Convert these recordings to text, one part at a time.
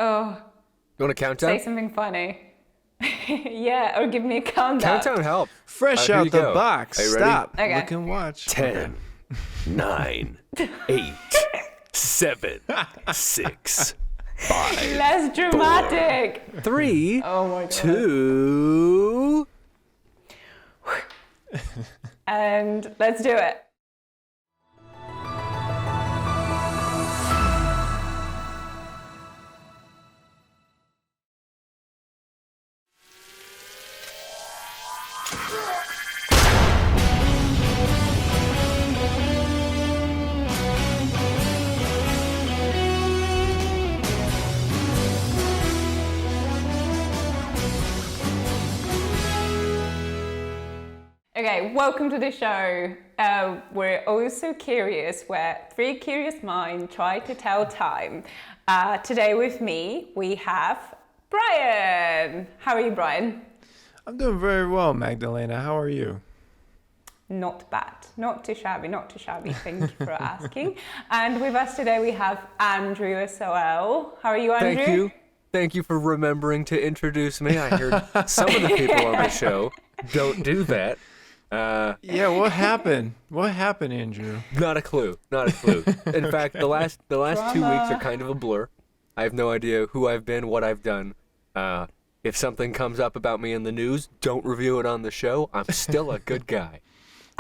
Oh, You want a countdown? say something funny. Yeah, or give me a countdown. Countdown help. Fresh Here out you the go. box. Are you ready? Stop. Okay. Look and watch. 10, 9, 8, 7, 6, 5, Less dramatic. 3, Oh my god. 2. And let's do it. Okay, welcome to the show. We're also curious, where three curious minds try to tell time. Today with me, we have Brian. How are you, Brian? I'm doing very well, Magdalena. How are you? Not bad. Not too shabby, not too shabby. Thank you for asking. And with us today, we have Andrew as well. How are you, Andrew? Thank you. Thank you for remembering to introduce me. I heard some of the people on the show don't do that. Yeah, what happened? What happened, Andrew? Not a clue. Not a clue. In fact, the last 2 weeks Drama. are kind of a blur. I have no idea who I've been, what I've done. If something comes up about me in the news, don't review it on the show. I'm still a good guy.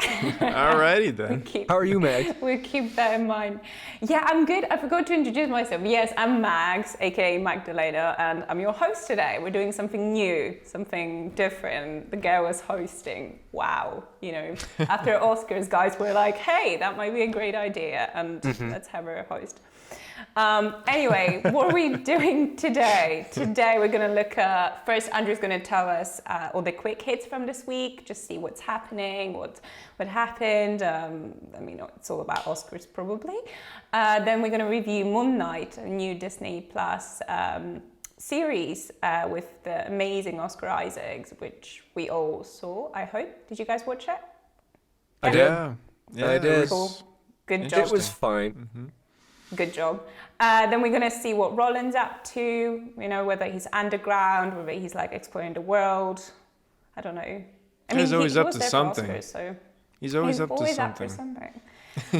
Alrighty then. How are you, Mag? We'll keep that in mind. Yeah, I'm good. I forgot to introduce myself. Yes, I'm Mags, aka Magdalena, and I'm your host today. We're doing something new, something different. The girl was hosting. Wow. You know, after Oscars, guys were like, hey, that might be a great idea, and let's have her host. Anyway, what are we doing today? Today we're going to look at, first Andrew's going to tell us all the quick hits from this week, just see what's happening, what happened. I mean, it's all about Oscars probably. Then we're going to review Moon Knight, a new Disney Plus series with the amazing Oscar Isaacs, which we all saw, I hope. Did you guys watch it? I did. Yeah, I did. Cool. Good job. It was fine. Good job. Then we're going to see what Roland's up to, you know, whether he's underground, whether he's like exploring the world. I don't know. I mean, He's always he up was to there for something. Oscars, so He's always up to always something. up for something.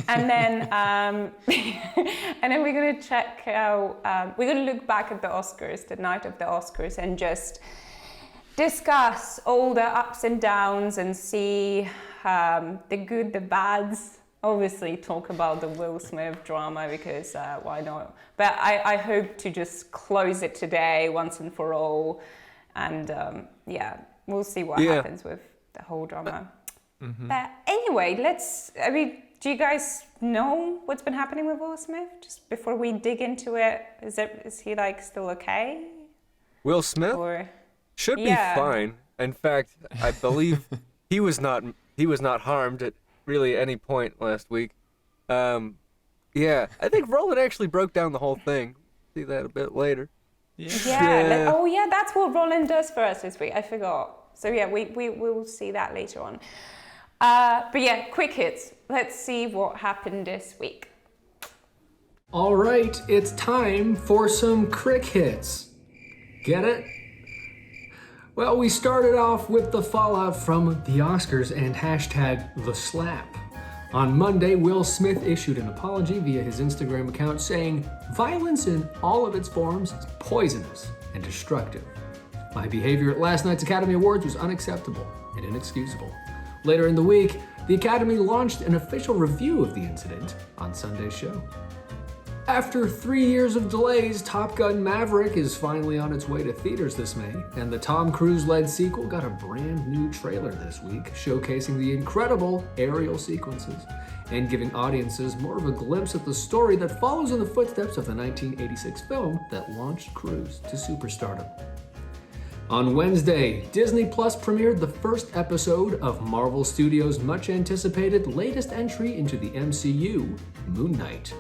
And then, and then we're going to check out, we're going to look back at the Oscars, the night of the Oscars, and just discuss all the ups and downs and see the good, the bads. Obviously talk about the Will Smith drama because why not? But I hope to just close it today once and for all. And yeah, we'll see what happens with the whole drama. But anyway, do you guys know what's been happening with Will Smith? Just before we dig into it, is he like still okay? Will Smith Or should be Yeah. fine. In fact, I believe he was not harmed at really any point last week. Yeah, I think Rolan actually broke down the whole thing. See that a bit later. yeah. Oh yeah, that's what Roland does for us this week. I forgot. So yeah, we will see that later on. But yeah, quick hits. Let's see what happened this week. All right, it's time for some crick hits. Get it? Well, we started off with the fallout from the Oscars and hashtag the slap. On Monday, Will Smith issued an apology via his Instagram account saying, "Violence in all of its forms is poisonous and destructive. My behavior at last night's Academy Awards was unacceptable and inexcusable." Later in the week, the Academy launched an official review of the incident on Sunday's show. After 3 years of delays, Top Gun Maverick is finally on its way to theaters this May, and the Tom Cruise-led sequel got a brand new trailer this week, showcasing the incredible aerial sequences and giving audiences more of a glimpse at the story that follows in the footsteps of the 1986 film that launched Cruise to superstardom. On Wednesday, Disney Plus premiered the first episode of Marvel Studios' much-anticipated latest entry into the MCU, Moon Knight.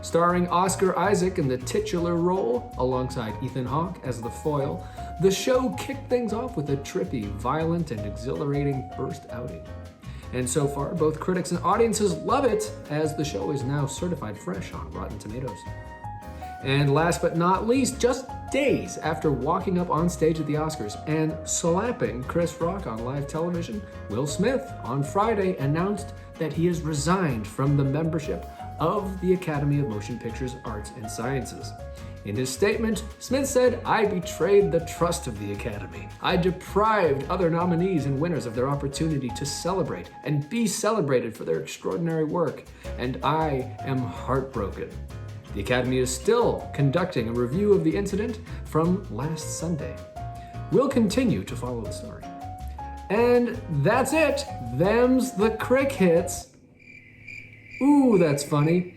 Starring Oscar Isaac in the titular role, alongside Ethan Hawke as the foil, the show kicked things off with a trippy, violent, and exhilarating first outing. And so far, both critics and audiences love it, as the show is now certified fresh on Rotten Tomatoes. And last but not least, just days after walking up on stage at the Oscars and slapping Chris Rock on live television, Will Smith on Friday announced that he has resigned from the membership of the Academy of Motion Pictures Arts and Sciences. In his statement, Smith said, "I betrayed the trust of the Academy. I deprived other nominees and winners of their opportunity to celebrate and be celebrated for their extraordinary work, and I am heartbroken." The Academy is still conducting a review of the incident from last Sunday. We'll continue to follow the story. And that's it. Them's the Crick Hits. Ooh, that's funny.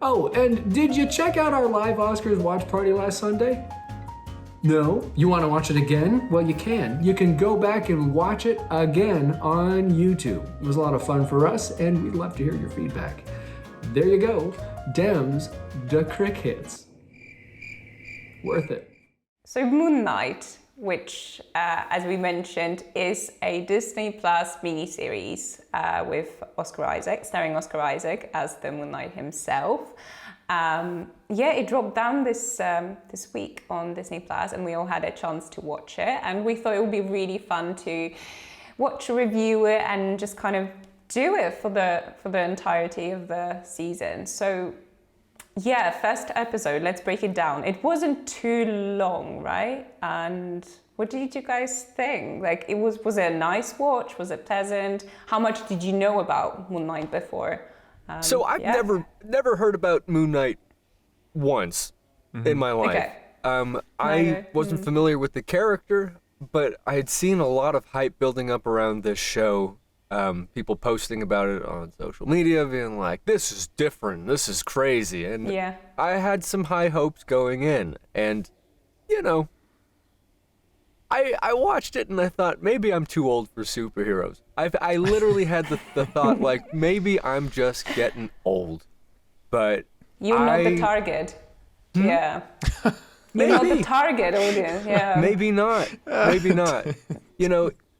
Oh, and did you check out our live Oscars watch party last Sunday? No? You want to watch it again? Well, you can. You can go back and watch it again on YouTube. It was a lot of fun for us, and we'd love to hear your feedback. There you go. Dems the Crick Hits. Worth it. So Moon Knight, which, as we mentioned, is a Disney Plus miniseries with Oscar Isaac, starring Oscar Isaac as the Moon Knight himself. It dropped down this week on Disney Plus, and we all had a chance to watch it. And we thought it would be really fun to watch, review it, and just kind of do it for the entirety of the season. So yeah, first episode, let's break it down. It wasn't too long, right? And what did you guys think? Like, was it a nice watch? Was it pleasant? How much did you know about Moon Knight before? So I've never heard about Moon Knight once in my life. Okay. I wasn't familiar with the character, but I had seen a lot of hype building up around this show. People posting about it on social media, being like, "This is different, this is crazy," and I had some high hopes going in, and I watched it and I thought maybe I'm too old for superheroes. I literally had the thought like maybe I'm just getting old, but you're not the target. Yeah. You're not the target audience. Yeah. Maybe not.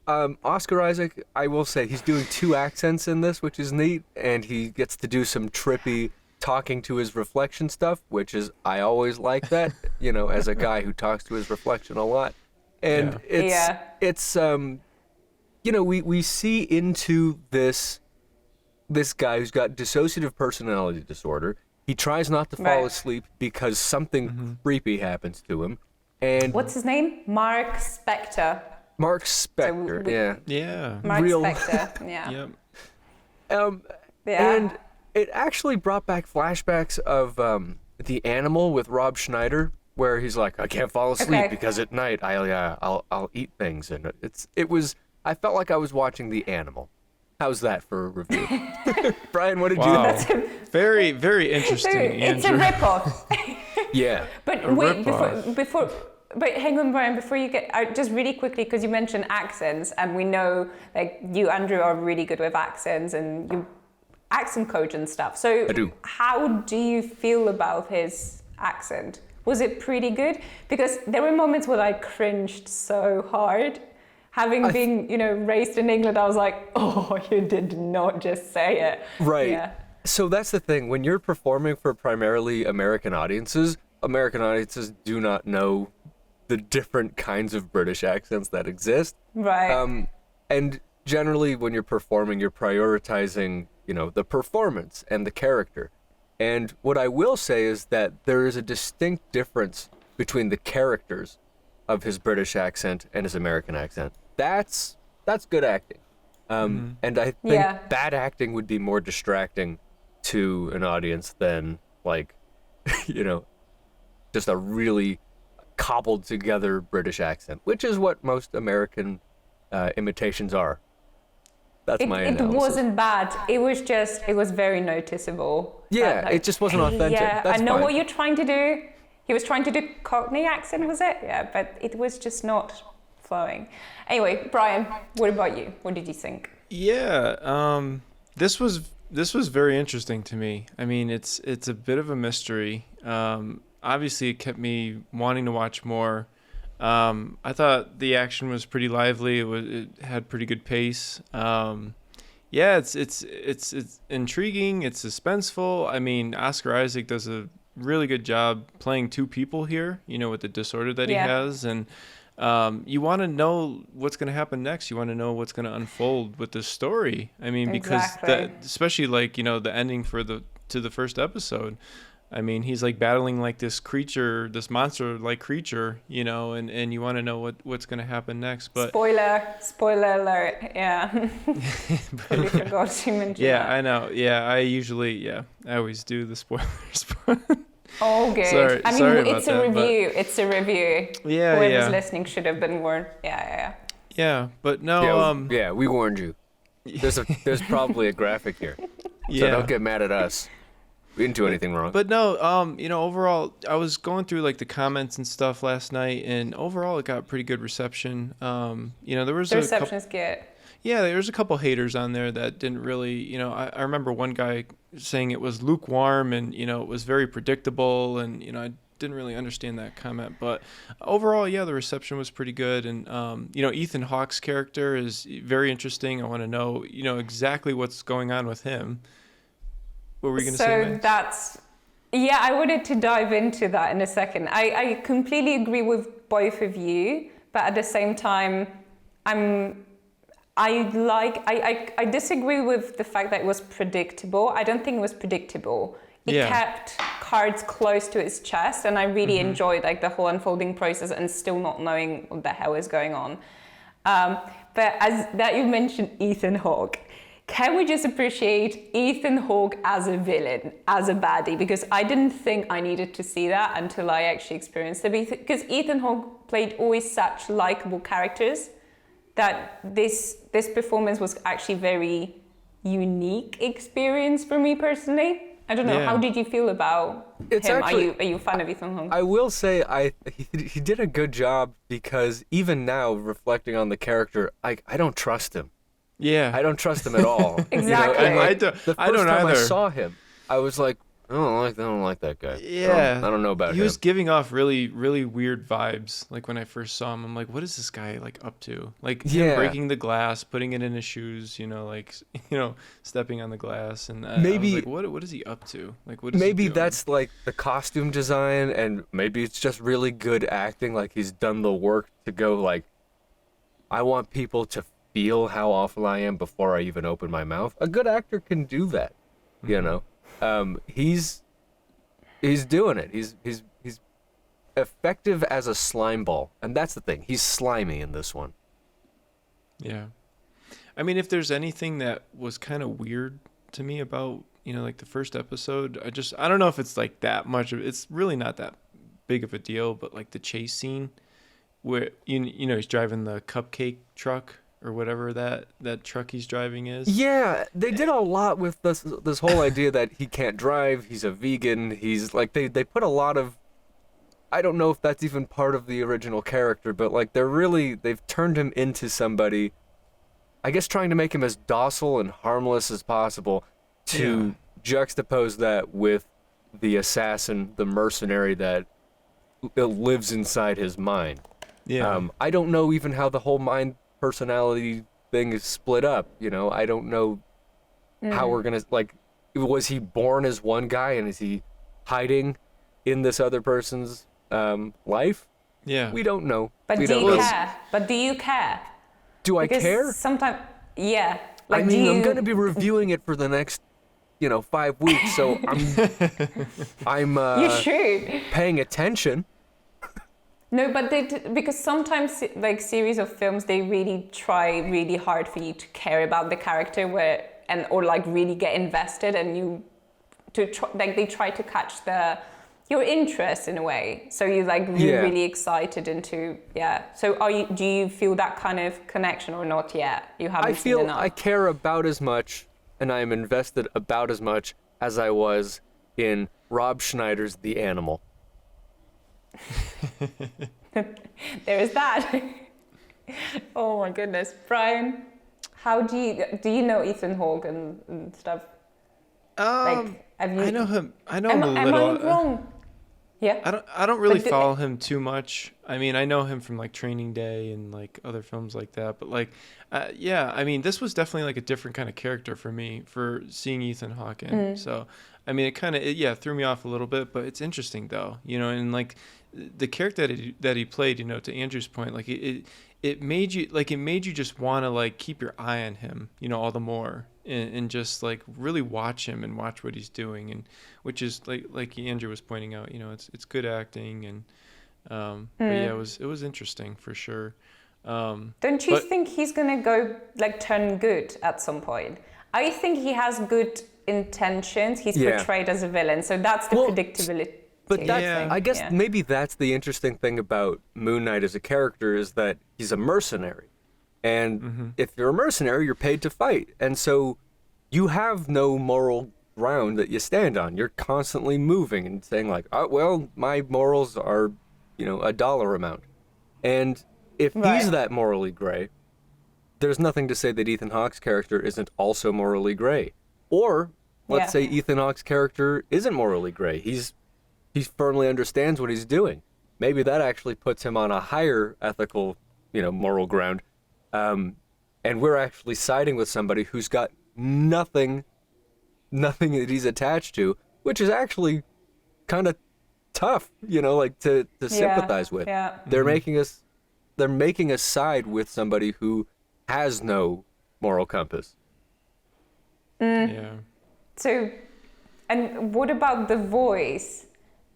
Oscar Isaac, I will say, he's doing 2 accents in this, which is neat, and he gets to do some trippy talking to his reflection stuff, which is, I always like that, as a guy who talks to his reflection a lot. And it's we see into this guy who's got dissociative personality disorder. He tries not to fall asleep because something creepy happens to him. And what's his name? Mark Spector. Mark Spector, Yeah. Mark Spector, yeah. Yep. And it actually brought back flashbacks of The Animal with Rob Schneider, where he's like, I can't fall asleep because at night I'll eat things, and I felt like I was watching The Animal. How's that for a review? Brian, what did you think? Very, very interesting. It's a ripoff. Yeah. But wait, before. But hang on, Brian, before you get, just really quickly, because you mentioned accents, and we know, like, you, Andrew, are really good with accents, and you accent coach and stuff. So I do. How do you feel about his accent? Was it pretty good? Because there were moments where I cringed so hard. Having been, raised in England, I was like, oh, you did not just say it. Right. Yeah. So that's the thing. When you're performing for primarily American audiences do not know the different kinds of British accents that exist. Right. And generally when you're performing, you're prioritizing, the performance and the character. And what I will say is that there is a distinct difference between the characters of his British accent and his American accent. That's good acting. And I think bad acting would be more distracting to an audience than just a really cobbled together British accent, which is what most American imitations are. That's my analysis. It wasn't bad. It was very noticeable. Yeah, it just wasn't authentic. Yeah, That's I know fine. what you're trying to do. He was trying to do Cockney accent, was it? Yeah, but it was just not flowing. Anyway, Brian, what about you? What did you think? Yeah, this was very interesting to me. I mean, it's a bit of a mystery. Obviously, it kept me wanting to watch more. I thought the action was pretty lively. It had pretty good pace. It's intriguing. It's suspenseful. I mean, Oscar Isaac does a really good job playing two people here, you know, with the disorder that he has. And you want to know what's going to happen next. You want to know what's going to unfold with this story. I mean, because especially like, you know, the ending to the first episode. I mean, he's like battling like this creature, this monster-like creature, you know, and you want to know what's going to happen next. But spoiler alert, yeah. Probably forgot to mention that. Yeah, I know. Yeah, I always do the spoilers. Oh, good. Sorry it's a review. It's a review. Yeah, Whoever's listening should have been warned. Yeah. Yeah, but no. Yeah, we warned you. There's probably a graphic here, so don't get mad at us. We didn't do anything wrong. But no, you know, overall, I was going through like the comments and stuff last night, and overall, it got pretty good reception. You know, there was the reception is good. Yeah, there was a couple haters on there that didn't really, you know, I remember one guy saying it was lukewarm and, you know, it was very predictable, and, you know, I didn't really understand that comment. But overall, yeah, the reception was pretty good. And, you know, Ethan Hawke's character is very interesting. I want to know, you know, exactly what's going on with him. What were you going to say, Max? I wanted to dive into that in a second. I completely agree with both of you, but at the same time, I disagree with the fact that it was predictable. I don't think it was predictable. It kept cards close to its chest, and I really enjoyed like the whole unfolding process and still not knowing what the hell is going on. But as that you mentioned Ethan Hawke, can we just appreciate Ethan Hawke as a villain, as a baddie? Because I didn't think I needed to see that until I actually experienced it. Because Ethan Hawke played always such likable characters that this performance was actually very unique experience for me personally. I don't know. How did you feel about him? Actually, are you a fan of Ethan Hawke? I will say he did a good job, because even now, reflecting on the character, I don't trust him. Yeah, I don't trust him at all. Exactly. You know? I the first don't time either. I saw him, I was like, I don't like that guy. Yeah, I don't know about him. He was giving off really, really weird vibes. Like when I first saw him, I'm like, what is this guy like up to? Like him breaking the glass, putting it in his shoes, you know, like stepping on the glass, and maybe I was like, what is he up to? Like what is maybe he doing? That's like the costume design, and maybe it's just really good acting. Like he's done the work to go like, I want people to feel how awful I am before I even open my mouth. A good actor can do that, you know. He's doing it. He's effective as a slime ball, and that's the thing. He's slimy in this one. Yeah, I mean, if there's anything that was kind of weird to me about, you know, like the first episode, I don't know if it's like that much of it's really not that big of a deal, but like the chase scene where you know he's driving the cupcake truck or whatever that truck he's driving is. Yeah, they did a lot with this whole idea that he can't drive, he's a vegan, he's like they put a lot of, I don't know if that's even part of the original character, but like they've turned him into somebody, I guess trying to make him as docile and harmless as possible to juxtapose that with the assassin, the mercenary that lives inside his mind. Yeah. I don't know even how the whole mind personality thing is split up, you know. I don't know how we're gonna, like, was he born as one guy and is he hiding in this other person's life? Yeah, we don't know. But do you care? But do you care? Do I care? Sometimes, yeah. Like, I mean, I'm gonna be reviewing it for the next, 5 weeks, so I'm you should paying attention. No, but because sometimes, like, series of films, they really try really hard for you to care about the character, or like really get invested, and they try to catch your interest in a way. So you're like really excited into So do you feel that kind of connection or not yet? You haven't seen enough. I care about as much, and I am invested about as much as I was in Rob Schneider's The Animal. There is that. Oh my goodness, Brian, how do you know Ethan Hawke and stuff? Like, have you? I know him. I know him a little. Am I wrong? Yeah. I don't really follow him too much. I mean, I know him from like Training Day and like other films like that. But like, I mean, this was definitely like a different kind of character for me for seeing Ethan Hawke in. So I mean, it threw me off a little bit, but it's interesting though, and like the character that he played, to Andrew's point, like it made you just want to like keep your eye on him, all the more, and just like really watch him and watch what he's doing, and which is like Andrew was pointing out, it's good acting, and but yeah, it was interesting for sure. Don't you think he's gonna go like turn good at some point? I think he has good intentions. He's portrayed as a villain, so that's the predictability. But I guess maybe that's the interesting thing about Moon Knight as a character, is that he's a mercenary. And if you're a mercenary, you're paid to fight. And so you have no moral ground that you stand on. You're constantly moving and saying like, oh, well, my morals are, a dollar amount. And if he's that morally gray, there's nothing to say that Ethan Hawke's character isn't also morally gray. Or let's say Ethan Hawke's character isn't morally gray. He firmly understands what he's doing. Maybe that actually puts him on a higher ethical, moral ground. And we're actually siding with somebody who's got nothing that he's attached to, which is actually kind of tough, to sympathize with. Yeah. They're making us side with somebody who has no moral compass. Yeah. So, and what about the voice?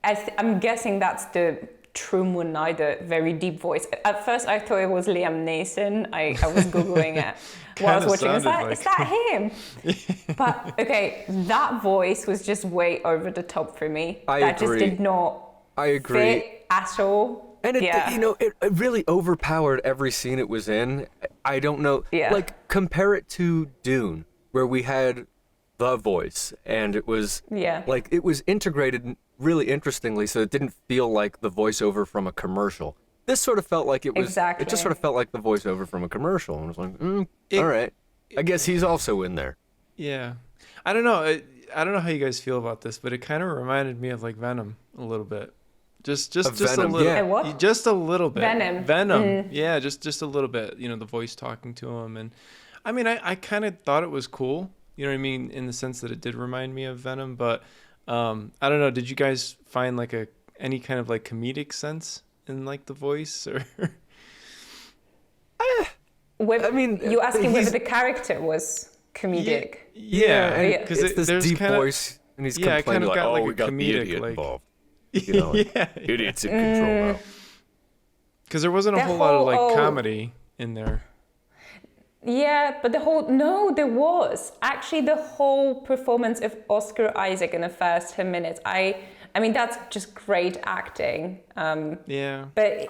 I'm guessing that's the true Moon Knight, the very deep voice. At first, I thought it was Liam Neeson. I was Googling it while I was watching. Is that him? But, okay, that voice was just way over the top for me. I agree. Just did not fit at all. And it really overpowered every scene it was in. I don't know. Yeah. Like, compare it to Dune, where we had the voice, and it was like it was integrated really interestingly, so it didn't feel like the voiceover from a commercial. This sort of felt like it was. Exactly. It just sort of felt like the voiceover from a commercial, and I was like, all right, I guess he's also in there. Yeah, I don't know. I don't know how you guys feel about this, but it kind of reminded me of like Venom a little bit. Just a little. Yeah. What? Just a little bit. Venom. Yeah, just a little bit. The voice talking to him, and I mean, I kind of thought it was cool. You know what I mean, in the sense that it did remind me of Venom, but I don't know. Did you guys find like any kind of like comedic sense in like the voice, or? I mean, you asking whether the character was comedic? Yeah, because it's this deep voice, and he's complaining like, "Oh, we got comedic, the idiot like, involved." Idiots in control now. Because there wasn't a whole lot of like comedy in there. Yeah, but there was. Actually, the whole performance of Oscar Isaac in the first 10 minutes, I mean, that's just great acting. Yeah. But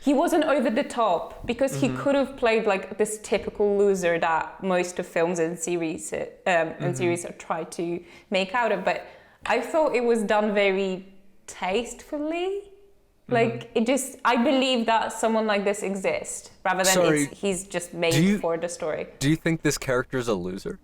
he wasn't over the top, because he could have played like this typical loser that most of films and series are tried to make out of. But I thought it was done very tastefully. Like, I believe that someone like this exists, rather than he's just made for the story. Do you think this character's a loser?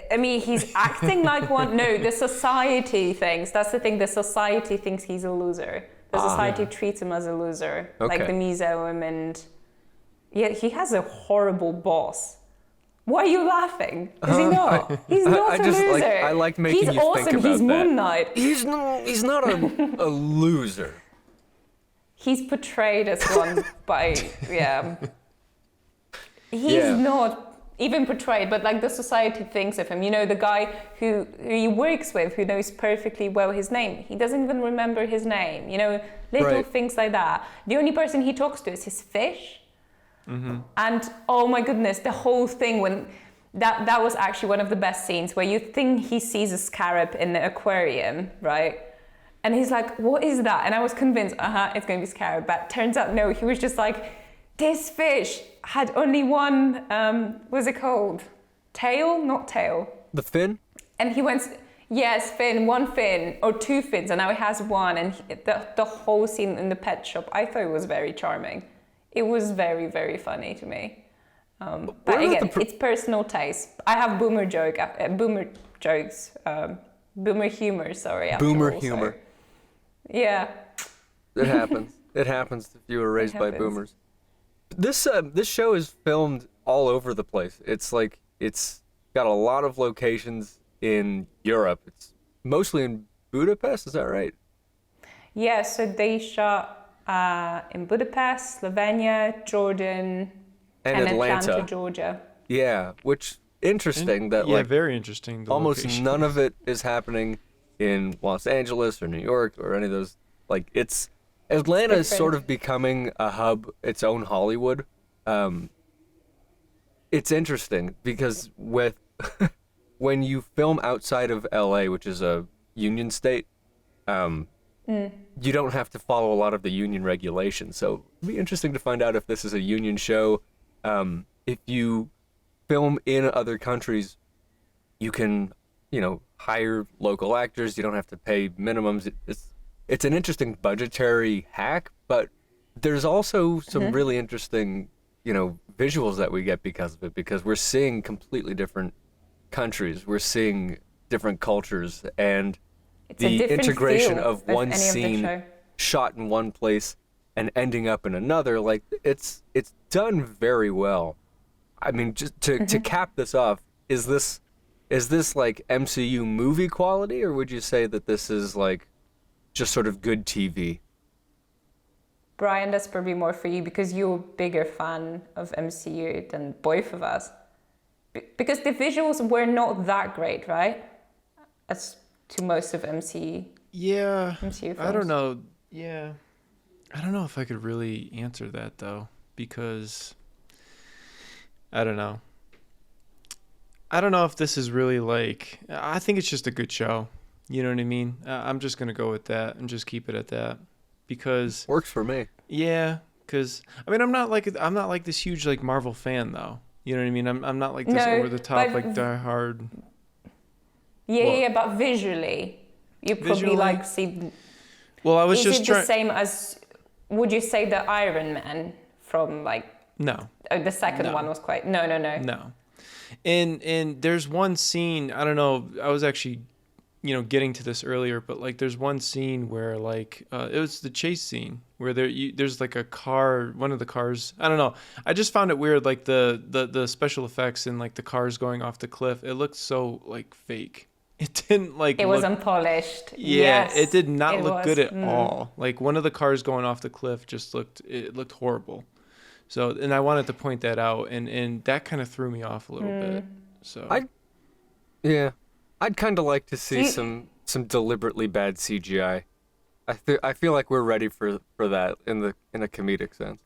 I mean, he's acting like one. No, the society thinks. That's the thing. The society thinks he's a loser. The society treats him as a loser. Okay. Like the museum, and he has a horrible boss. Why are you laughing? Is he not? He's not a loser. I like making he's you awesome. think about He's that. Moon Knight. He's not a loser. He's portrayed as one by, He's not even portrayed, but like the society thinks of him. The guy who he works with, who knows perfectly well his name. He doesn't even remember his name. Little things like that. The only person he talks to is his fish. And oh my goodness, the whole thing when that was actually one of the best scenes, where you think he sees a scarab in the aquarium, right? And he's like, what is that? And I was convinced, it's going to be scarab. But turns out, no, he was just like, this fish had only one, what's it called? Tail? Not tail. The fin? And he went, yes, fin, one fin, or two fins, and now he has one. And the whole scene in the pet shop, I thought it was very charming. It was very, very funny to me. But again, it's personal taste. I have boomer jokes, boomer humor, sorry. Boomer all, humor. So. Yeah. It happens. It happens if you were raised by boomers. This show is filmed all over the place. It's like, it's got a lot of locations in Europe. It's mostly in Budapest, is that right? Yeah, so they shot in Budapest, Slovenia, Jordan, And Atlanta, Atlanta. Georgia. Yeah, which interesting that yeah, like very interesting. The almost location. none of it is happening in Los Angeles or New York or any of those. Like it's Atlanta is sort of becoming a hub, its own Hollywood. It's interesting because with when you film outside of LA, which is a union state, you don't have to follow a lot of the union regulations. So it'd be interesting to find out if this is a union show. If you film in other countries, you can, hire local actors. You don't have to pay minimums. It's an interesting budgetary hack, but there's also some really interesting, visuals that we get because of it, because we're seeing completely different countries. We're seeing different cultures, and It's a the different integration feel of one any scene the show. shot in one place and ending up in another, like it's done very well. I mean, just to cap this off, is this like MCU movie quality, or would you say that this is like just sort of good TV? Brian, that's probably more for you because you're a bigger fan of MCU than both of us. Because the visuals were not that great, right? As to most of MCU. Yeah, MCU I don't films. know. Yeah, I don't know if I could really answer that though, because I don't know. I don't know if this is really like. I think it's just a good show. You know what I mean? I'm just gonna go with that and just keep it at that, because Works for me. yeah, because I mean I'm not like this huge like Marvel fan though. You know what I mean? I'm not like this No, over the top but- like Die Hard. Yeah, What? yeah, but visually, you probably Visually? like see. Well, I was Is just it trying. the same as? Would you say the Iron Man from like? No. Oh, the second No. one was quite. No. No. And there's one scene, I don't know, I was actually, getting to this earlier, but like there's one scene where like it was the chase scene where there's like a car, one of the cars, I don't know. I just found it weird, like the special effects and like the cars going off the cliff. It looked so like fake. It didn't like It was look, unpolished. yeah, Yes, it did not it look was. good at all. Like one of the cars going off the cliff just looked horrible. So, and I wanted to point that out, and that kind of threw me off a little bit. So I'd kind of like to see some deliberately bad CGI. I feel like we're ready for that in a comedic sense.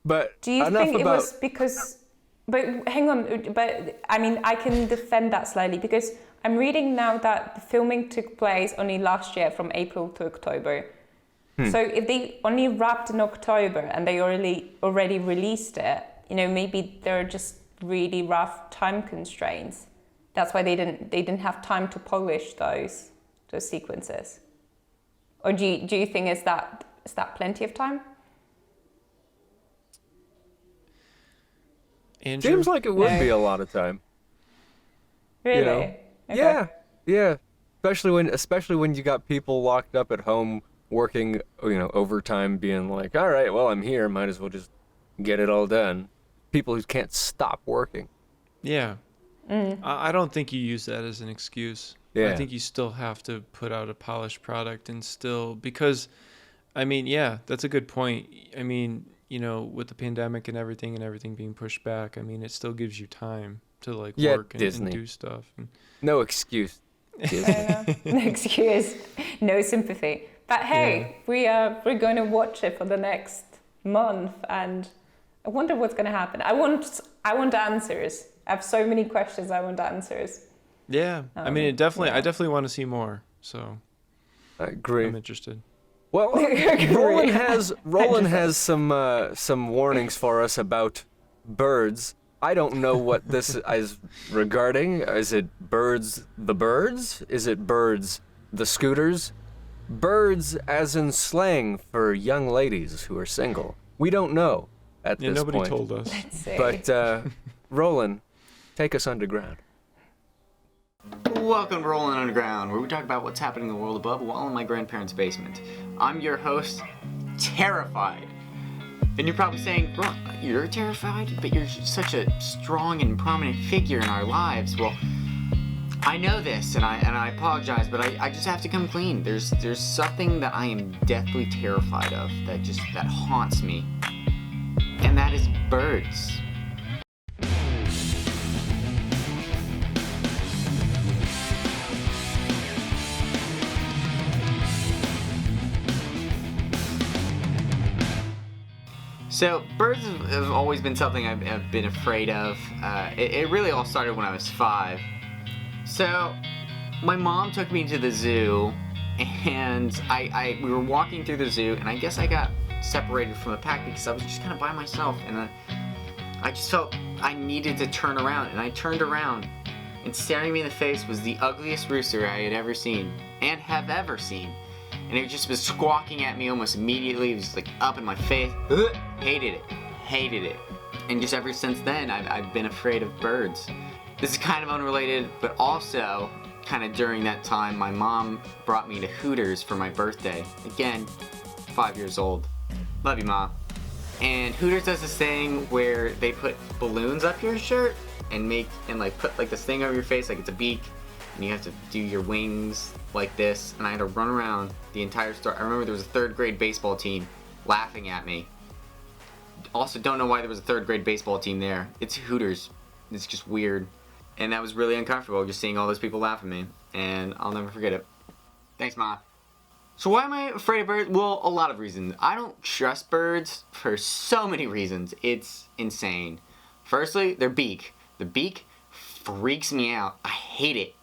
But Do you enough think it about was because? But hang on, but I mean, I can defend that slightly because I'm reading now that the filming took place only last year from April to October. So if they only wrapped in October and they already released it, maybe there are just really rough time constraints. That's why they didn't have time to polish those sequences. Or do you think is that plenty of time? Andrew, seems like it would No. be a lot of time. Really? know? Okay. Yeah. Especially when you got people locked up at home working, overtime, being like, all right, well, I'm here, might as well just get it all done. People who can't stop working. yeah. I don't think you use that as an excuse. Yeah. I think you still have to put out a polished product and still, because, I mean, yeah, that's a good point. I mean, with the pandemic and everything being pushed back, I mean, it still gives you time to like Yeah, work and Disney. do stuff. And, No excuse. No excuse, no sympathy. But hey, we're going to watch it for the next month, and I wonder what's going to happen. I want answers. I have so many questions. I want answers. yeah. I mean, I definitely want to see more. So I agree. I'm interested. Well, Roland has some warnings for us about birds. I don't know what this is regarding. Is it birds the birds? Is it birds the scooters? Birds as in slang for young ladies who are single. We don't know at Yeah, this nobody point. told us. Let's see. But Roland, take us underground. Welcome to Rolan Underground, where we talk about what's happening in the world above while in my grandparents' basement. I'm your host, terrified. And you're probably saying, "Ron, you're terrified, but you're such a strong and prominent figure in our lives." Well, I know this, and I apologize, but I just have to come clean. There's something that I am deathly terrified of that haunts me, and that is birds. So, birds have always been something I've been afraid of. It really all started when I was 5. So, my mom took me to the zoo, and we were walking through the zoo, and I guess I got separated from the pack because I was just kind of by myself, and I just felt I needed to turn around, and I turned around, and staring me in the face was the ugliest rooster I had ever seen, and have ever seen. And it just was squawking at me almost immediately. It was like up in my face. Hated it. And just ever since then, I've been afraid of birds. This is kind of unrelated, but also kind of during that time, my mom brought me to Hooters for my birthday. Again, 5 years old. Love you, Mom. And Hooters does this thing where they put balloons up your shirt and put like this thing over your face like it's a beak, and you have to do your wings like this, and I had to run around the entire store. I remember there was a 3rd grade baseball team laughing at me. Also, don't know why there was a 3rd grade baseball team there. It's Hooters. It's just weird. And that was really uncomfortable, just seeing all those people laugh at me. And I'll never forget it. Thanks, Ma. So why am I afraid of birds? Well, a lot of reasons. I don't trust birds for so many reasons. It's insane. Firstly, their beak. The beak freaks me out. I hate it.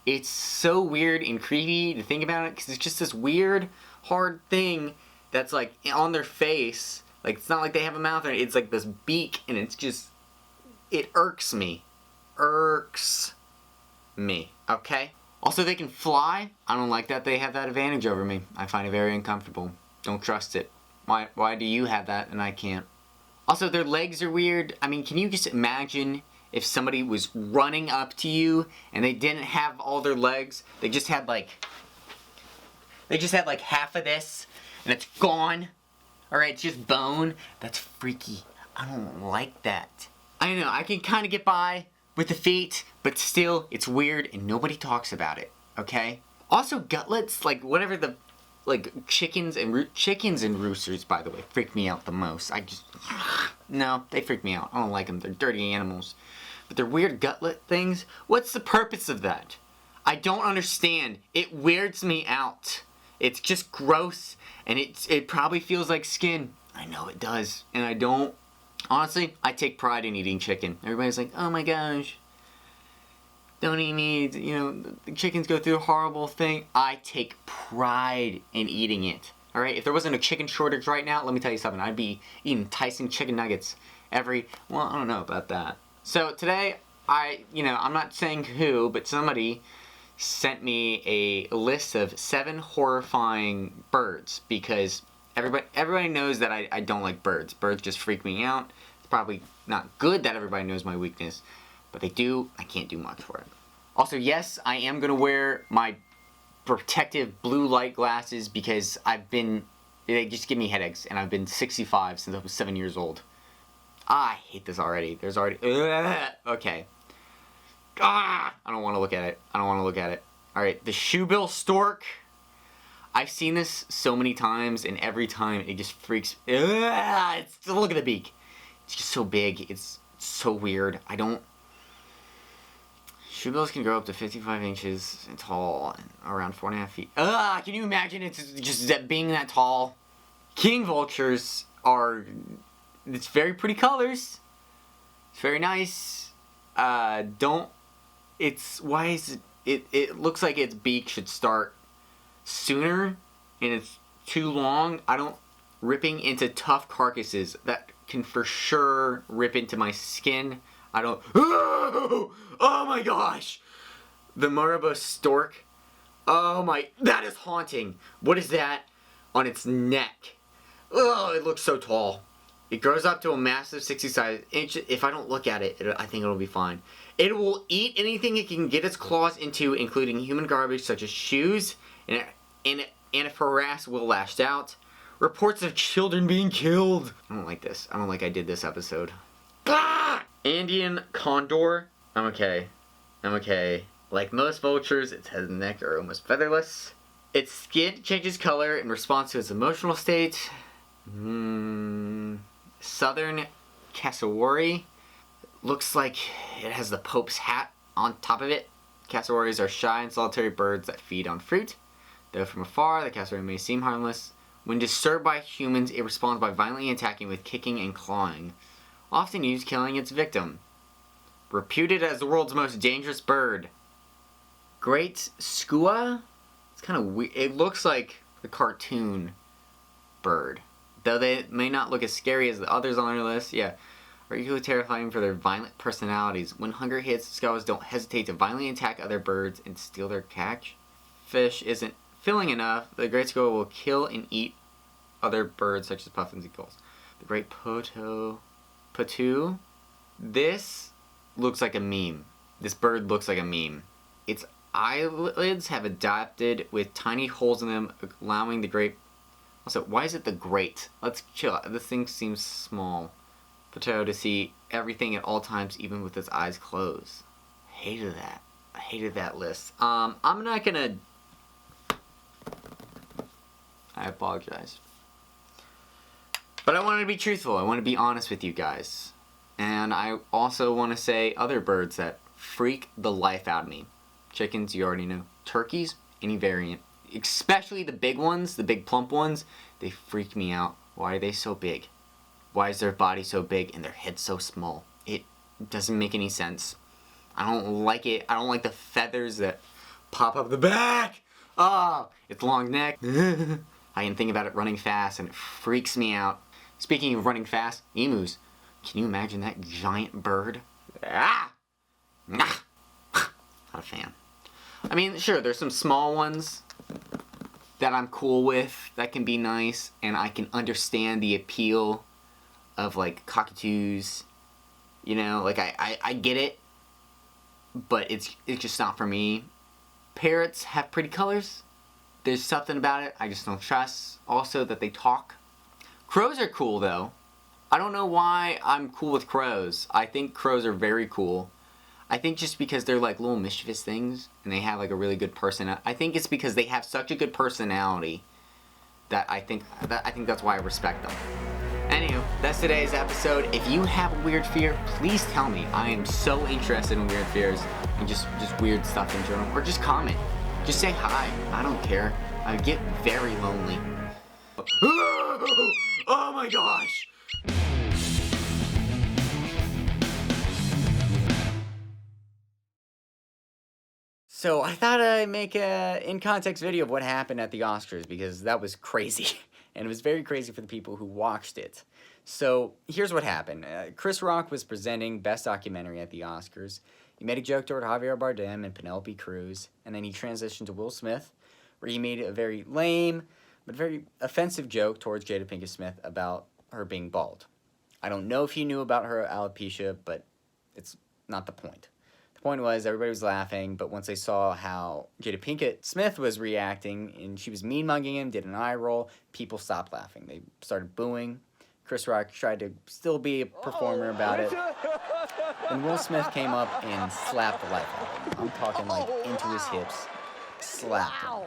It's so weird and creepy to think about it, because it's just this weird, hard thing that's like on their face. Like, it's not like they have a mouth, or it's like this beak, and it's just, it irks me. Okay? Also, they can fly. I don't like that they have that advantage over me. I find it very uncomfortable. Don't trust it. Why do you have that and I can't? Also, their legs are weird. I mean, can you just imagine if somebody was running up to you and they didn't have all their legs? They just had like half of this and it's gone. Alright, it's just bone. That's freaky. I don't like that. I know, I can kind of get by with the feet, but still, it's weird and nobody talks about it, okay? Also, gutlets, like whatever the, like chickens and roosters, by the way, freak me out the most. No, they freak me out. I don't like them. They're dirty animals. But they're weird gutlet things. What's the purpose of that? I don't understand. It weirds me out. It's just gross, and it probably feels like skin. I know it does, and I don't. Honestly, I take pride in eating chicken. Everybody's like, oh my gosh, don't eat meat, the chickens go through a horrible thing. I take pride in eating it. Alright, if there wasn't a chicken shortage right now, let me tell you something. I'd be eating Tyson chicken nuggets well, I don't know about that. So today, I'm not saying who, but somebody sent me a list of 7 horrifying birds, because everybody knows that I don't like birds. Birds just freak me out. It's probably not good that everybody knows my weakness, but they do. I can't do much for it. Also, yes, I am going to wear my protective blue light glasses because they just give me headaches, and I've been 65 since I was 7 years old. I hate this already. Okay. I don't want to look at it. Alright, the shoebill stork. I've seen this so many times, and every time it just freaks. Look at the beak. It's just so big. It's so weird. Shoebills can grow up to 55 inches tall and around 4.5 feet. Can you imagine it's just being that tall? King vultures it's very pretty colors. It's very nice. It looks like its beak should start sooner, and it's too long. Ripping into tough carcasses that can for sure rip into my skin. Oh my gosh! The Marabou stork. That is haunting. What is that on its neck? Oh, it looks so tall. It grows up to a massive 65 inches. If I don't look at it, I think it'll be fine. It will eat anything it can get its claws into, including human garbage such as shoes, and if harassed, will lash out. Reports of children being killed. I don't like this. I don't like I did this episode. Ah! Andean condor. I'm okay. I'm okay. Like most vultures, its head and neck are almost featherless. Its skin changes color in response to its emotional state. Southern cassowary. Looks like it has the Pope's hat on top of it. Cassowaries are shy and solitary birds that feed on fruit. Though from afar, the cassowary may seem harmless. When disturbed by humans, it responds by violently attacking with kicking and clawing, often used killing its victim. Reputed as the world's most dangerous bird. Great skua? It's kind of weird. It looks like the cartoon bird. Though they may not look as scary as the others on our list. Yeah. Are equally terrifying for their violent personalities. When hunger hits, skuas don't hesitate to violently attack other birds and steal their catch. Fish isn't filling enough. The great skua will kill and eat other birds such as puffins and gulls. The great patu. This looks like a meme. This bird looks like a meme. Its eyelids have adapted with tiny holes in them, allowing the great... Also, why is it the great? Let's chill out. This thing seems small. Patu to see everything at all times, even with its eyes closed. Hated that. I hated that list. I'm not gonna... I apologize. But I wanted to be truthful. I want to be honest with you guys. And I also want to say other birds that freak the life out of me. Chickens, you already know. Turkeys, any variant. Especially the big ones, the big plump ones. They freak me out. Why are they so big? Why is their body so big and their head so small? It doesn't make any sense. I don't like it. I don't like the feathers that pop up the back. Oh, its long neck. I can think about it running fast and it freaks me out. Speaking of running fast, emus. Can you imagine that giant bird? Ah! Not a fan. I mean, sure, there's some small ones that I'm cool with, that can be nice, and I can understand the appeal of, like, cockatoos. You know, like, I get it, but it's just not for me. Parrots have pretty colors. There's something about it I just don't trust. Also, that they talk. Crows are cool, though. I don't know why I'm cool with crows. I think crows are very cool. I think just because they're like little mischievous things and they have like a really good personality. I think it's because they have such a good personality that I think that's why I respect them. Anywho, that's today's episode. If you have a weird fear, please tell me. I am so interested in weird fears and just weird stuff in general. Or just comment. Just say hi. I don't care. I get very lonely. Oh my gosh! So I thought I'd make a in-context video of what happened at the Oscars because that was crazy. And it was very crazy for the people who watched it. So here's what happened. Chris Rock was presenting Best Documentary at the Oscars. He made a joke toward Javier Bardem and Penelope Cruz. And then he transitioned to Will Smith, where he made a very lame but very offensive joke towards Jada Pinkett-Smith about her being bald. I don't know if he knew about her alopecia, but it's not the point. The point was everybody was laughing, but once they saw how Jada Pinkett-Smith was reacting and she was mean-mugging him, did an eye roll, people stopped laughing. They started booing. Chris Rock tried to still be a performer about it. And Will Smith came up and slapped the life out of him. I'm talking like into his hips, slapped him.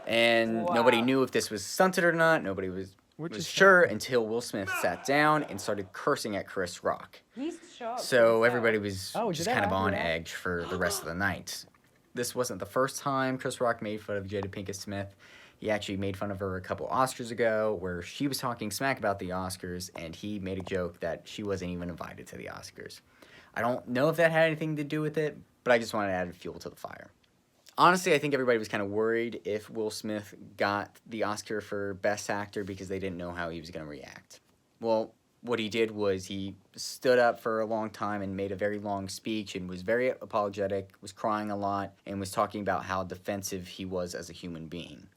And nobody knew if this was stunted or not. Nobody was sure until Will Smith sat down and started cursing at Chris Rock. He's shocked. So everybody was just kind of on edge for the rest of the night. This wasn't the first time Chris Rock made fun of Jada Pinkett-Smith. He actually made fun of her a couple Oscars ago where she was talking smack about the Oscars and he made a joke that she wasn't even invited to the Oscars. I don't know if that had anything to do with it, but I just wanted to add fuel to the fire. Honestly, I think everybody was kind of worried if Will Smith got the Oscar for Best Actor because they didn't know how he was going to react. Well, what he did was he stood up for a long time and made a very long speech and was very apologetic, was crying a lot, and was talking about how defensive he was as a human being.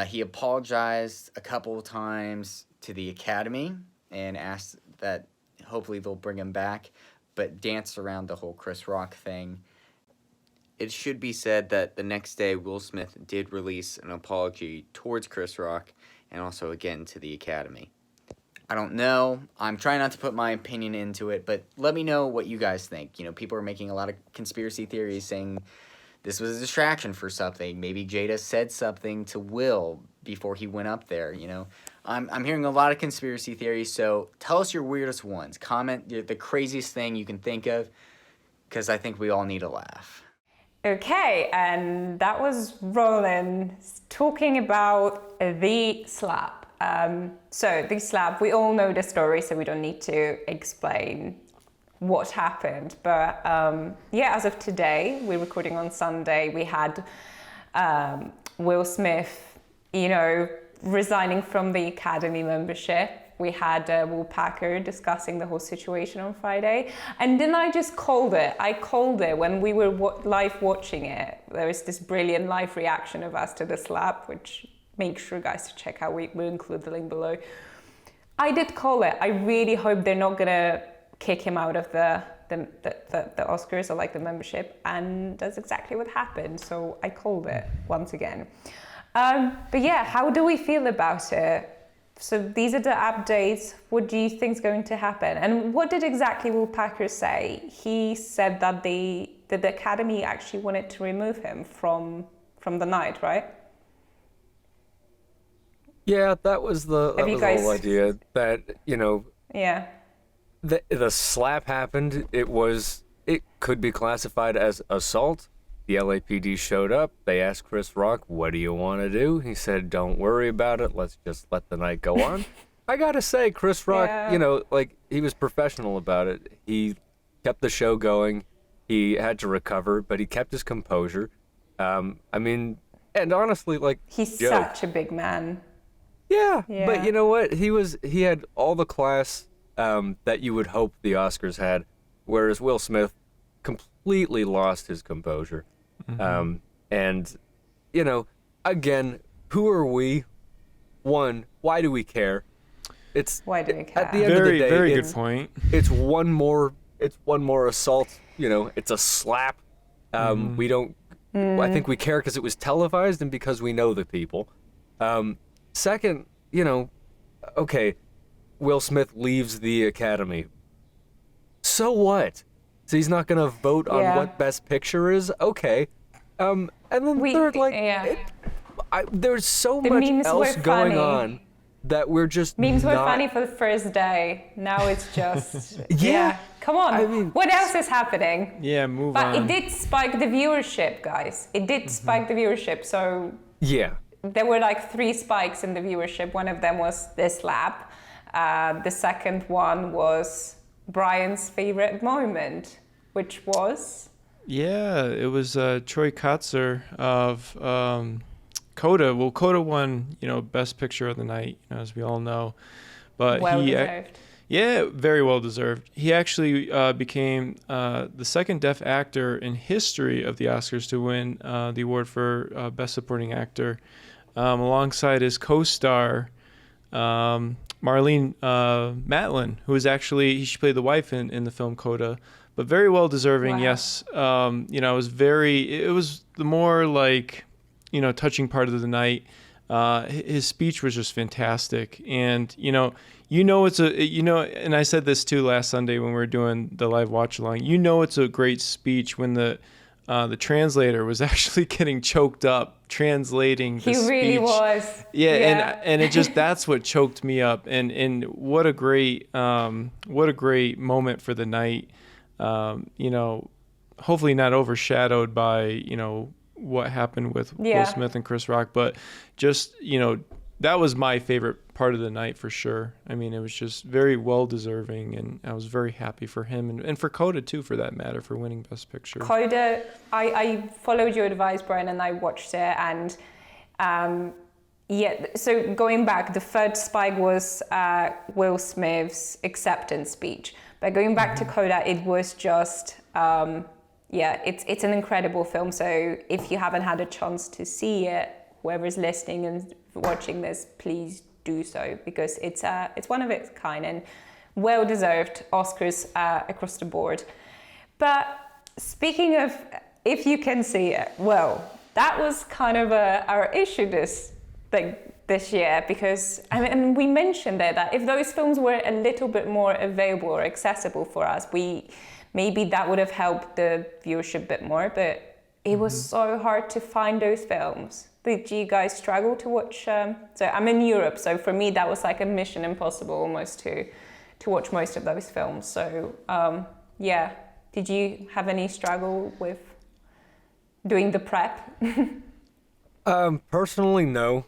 He apologized a couple of times to the Academy and asked that hopefully they'll bring him back, but danced around the whole Chris Rock thing. It should be said that the next day, Will Smith did release an apology towards Chris Rock and also again to the Academy. I don't know. I'm trying not to put my opinion into it, but let me know what you guys think. You know, people are making a lot of conspiracy theories saying this was a distraction for something. Maybe Jada said something to Will before he went up there, you know. I'm hearing a lot of conspiracy theories, so tell us your weirdest ones. Comment the craziest thing you can think of, because I think we all need a laugh. Okay, and that was Roland talking about the slap. So the slap, we all know the story, so we don't need to explain what happened. But yeah, as of today, we're recording on Sunday, we had Will Smith, you know, resigning from the Academy membership. We had Will Packer discussing the whole situation on Friday. And then I just called it. I called it when we were live watching it. There was this brilliant live reaction of us to the slap, which make sure guys to check out. We'll include the link below. I did call it. I really hope they're not gonna kick him out of the Oscars or like the membership. And that's exactly what happened. So I called it once again. But yeah, how do we feel about it? So these are the updates. What do you think is going to happen? And what did exactly Will Packer say? He said that the Academy actually wanted to remove him from the night, right? Yeah, that was the whole idea. That, you know, yeah, the slap happened. It could be classified as assault. The LAPD showed up. They asked Chris Rock, "What do you want to do?" He said, "Don't worry about it. Let's just let the night go on." I gotta say, Chris Rock, you know, like, he was professional about it. He kept the show going. He had to recover, but he kept his composure. I mean, and honestly, like, he's such a big man. Yeah, but you know what? He had all the class that you would hope the Oscars had, whereas Will Smith completely lost his composure. Mm-hmm. And, you know, again, who are we? One, why do we care? Why do we care? At the end of the day, very good point. It's one more assault. You know, it's a slap. We don't. I think we care because it was televised and because we know the people. Second, you know, okay, Will Smith leaves the Academy. So what? So he's not gonna vote on what Best Picture is? Okay. And then third, like, there's so much else going on that we're just memes were funny for the first day. Now it's just Come on. I mean, what else is happening? Yeah, move but on. It did spike the viewership, guys. It did spike the viewership. So there were like 3 spikes in the viewership. One of them was this lap. The second one was Brian's favorite moment, which was? Yeah, it was Troy Kotzer of Coda. Well, Coda won, you know, Best Picture of the night, you know, as we all know. But well-deserved. Yeah, very well deserved. He actually became the second deaf actor in history of the Oscars to win the award for Best Supporting Actor, alongside his co-star Marlene Matlin, who was actually she played the wife in the film Coda. But very well deserving, yes. You know, it was the more like, you know, touching part of the night. His speech was just fantastic, and and I said this too last Sunday when we were doing the live watch along. You know, it's a great speech when the translator was actually getting choked up translating the speech. He really was. Yeah. And it just that's what choked me up. And what a great moment for the night. You know, hopefully not overshadowed by, you know, what happened with Will Smith and Chris Rock, but just, you know, that was my favorite part of the night for sure. I mean, it was just very well deserving, and I was very happy for him and for Coda too, for that matter, for winning Best Picture. Coda, I followed your advice, Brian, and I watched it, and so going back, the third spike was Will Smith's acceptance speech. But going back to Coda, it was just, it's an incredible film. So if you haven't had a chance to see it, whoever's listening and watching this, please do so, because it's one of its kind and well-deserved Oscars across the board. But speaking of if you can see it, well, that was kind of our issue this this year, because and we mentioned there that if those films were a little bit more available or accessible for us, maybe that would have helped the viewership a bit more, but it was so hard to find those films. Did you guys struggle to watch? So I'm in Europe, so for me that was like a mission impossible almost to watch most of those films. So yeah, did you have any struggle with doing the prep? Personally, no.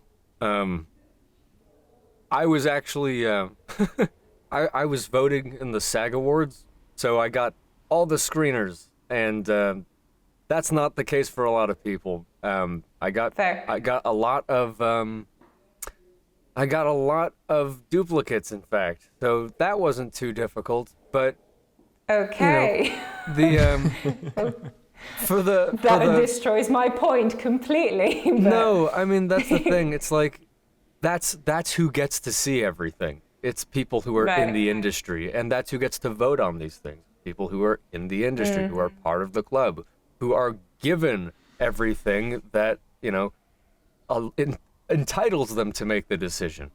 I was actually I was voting in the SAG Awards, so I got all the screeners, and that's not the case for a lot of people. I got a lot of duplicates, in fact, so that wasn't too difficult. But Okay. That destroys my point completely. But... No, I mean that's the thing. It's like that's who gets to see everything. It's people who are in the industry, and that's who gets to vote on these things. People who are in the industry, who are part of the club, who are given everything that, you know, entitles them to make the decision.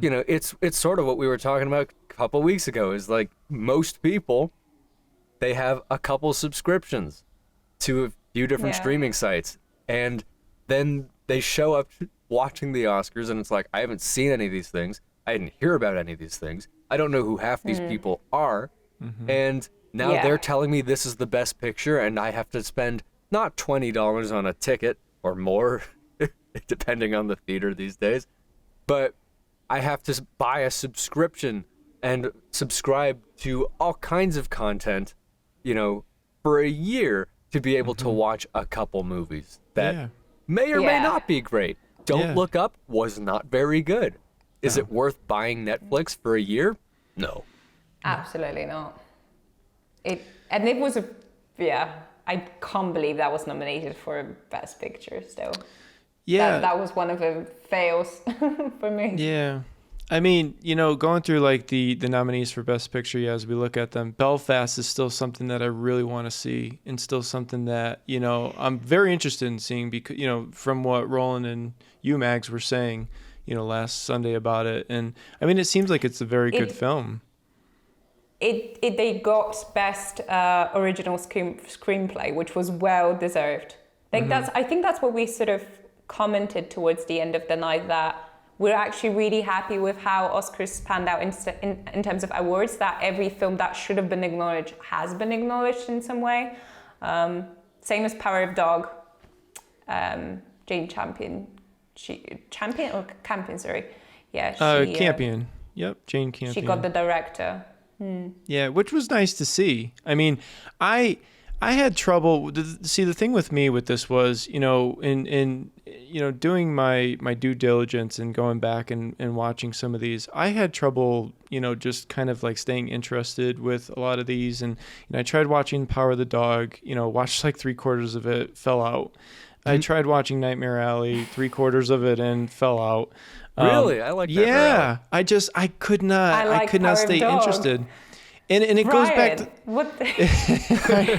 You know, it's sort of what we were talking about a couple weeks ago, is like most people, they have a couple subscriptions to a few different streaming sites, and then they show up watching the Oscars, and it's like, I haven't seen any of these things. I didn't hear about any of these things. I don't know who half these people are. And now they're telling me this is the best picture, and I have to spend not $20 on a ticket or more, depending on the theater these days, but I have to buy a subscription and subscribe to all kinds of content, you know, for a year to be able to watch a couple movies that may or may not be great. Don't Look Up was not very good. Is it worth buying Netflix for a year? No. Absolutely not. It was I can't believe that was nominated for Best Picture still. Yeah. That was one of the fails for me. Yeah. I mean, you know, going through like the nominees for Best Picture, as we look at them, Belfast is still something that I really want to see, and still something that, you know, I'm very interested in seeing, because, you know, from what Roland and you, Mags, were saying, you know, last Sunday about it. And I mean, it seems like it's a very good film. They got Best Original Screenplay, which was well deserved. Like I think that's what we sort of commented towards the end of the night, that we're actually really happy with how Oscars panned out in terms of awards, that every film that should have been acknowledged has been acknowledged in some way. Same as Power of Dog. Jane Campion. Yeah. Campion. Yep, Jane Campion. She got the director. Yeah, which was nice to see. I mean, I had trouble. See, the thing with me with this was, you know, in you know, doing my due diligence and going back and watching some of these, I had trouble, you know, just kind of like staying interested with a lot of these. And, you know, I tried watching Power of the Dog, you know, watched like 3/4 of it, fell out. I tried watching Nightmare Alley, 3/4 of it, and fell out. Really? I like Nightmare Alley. I could not stay interested. And it goes back to what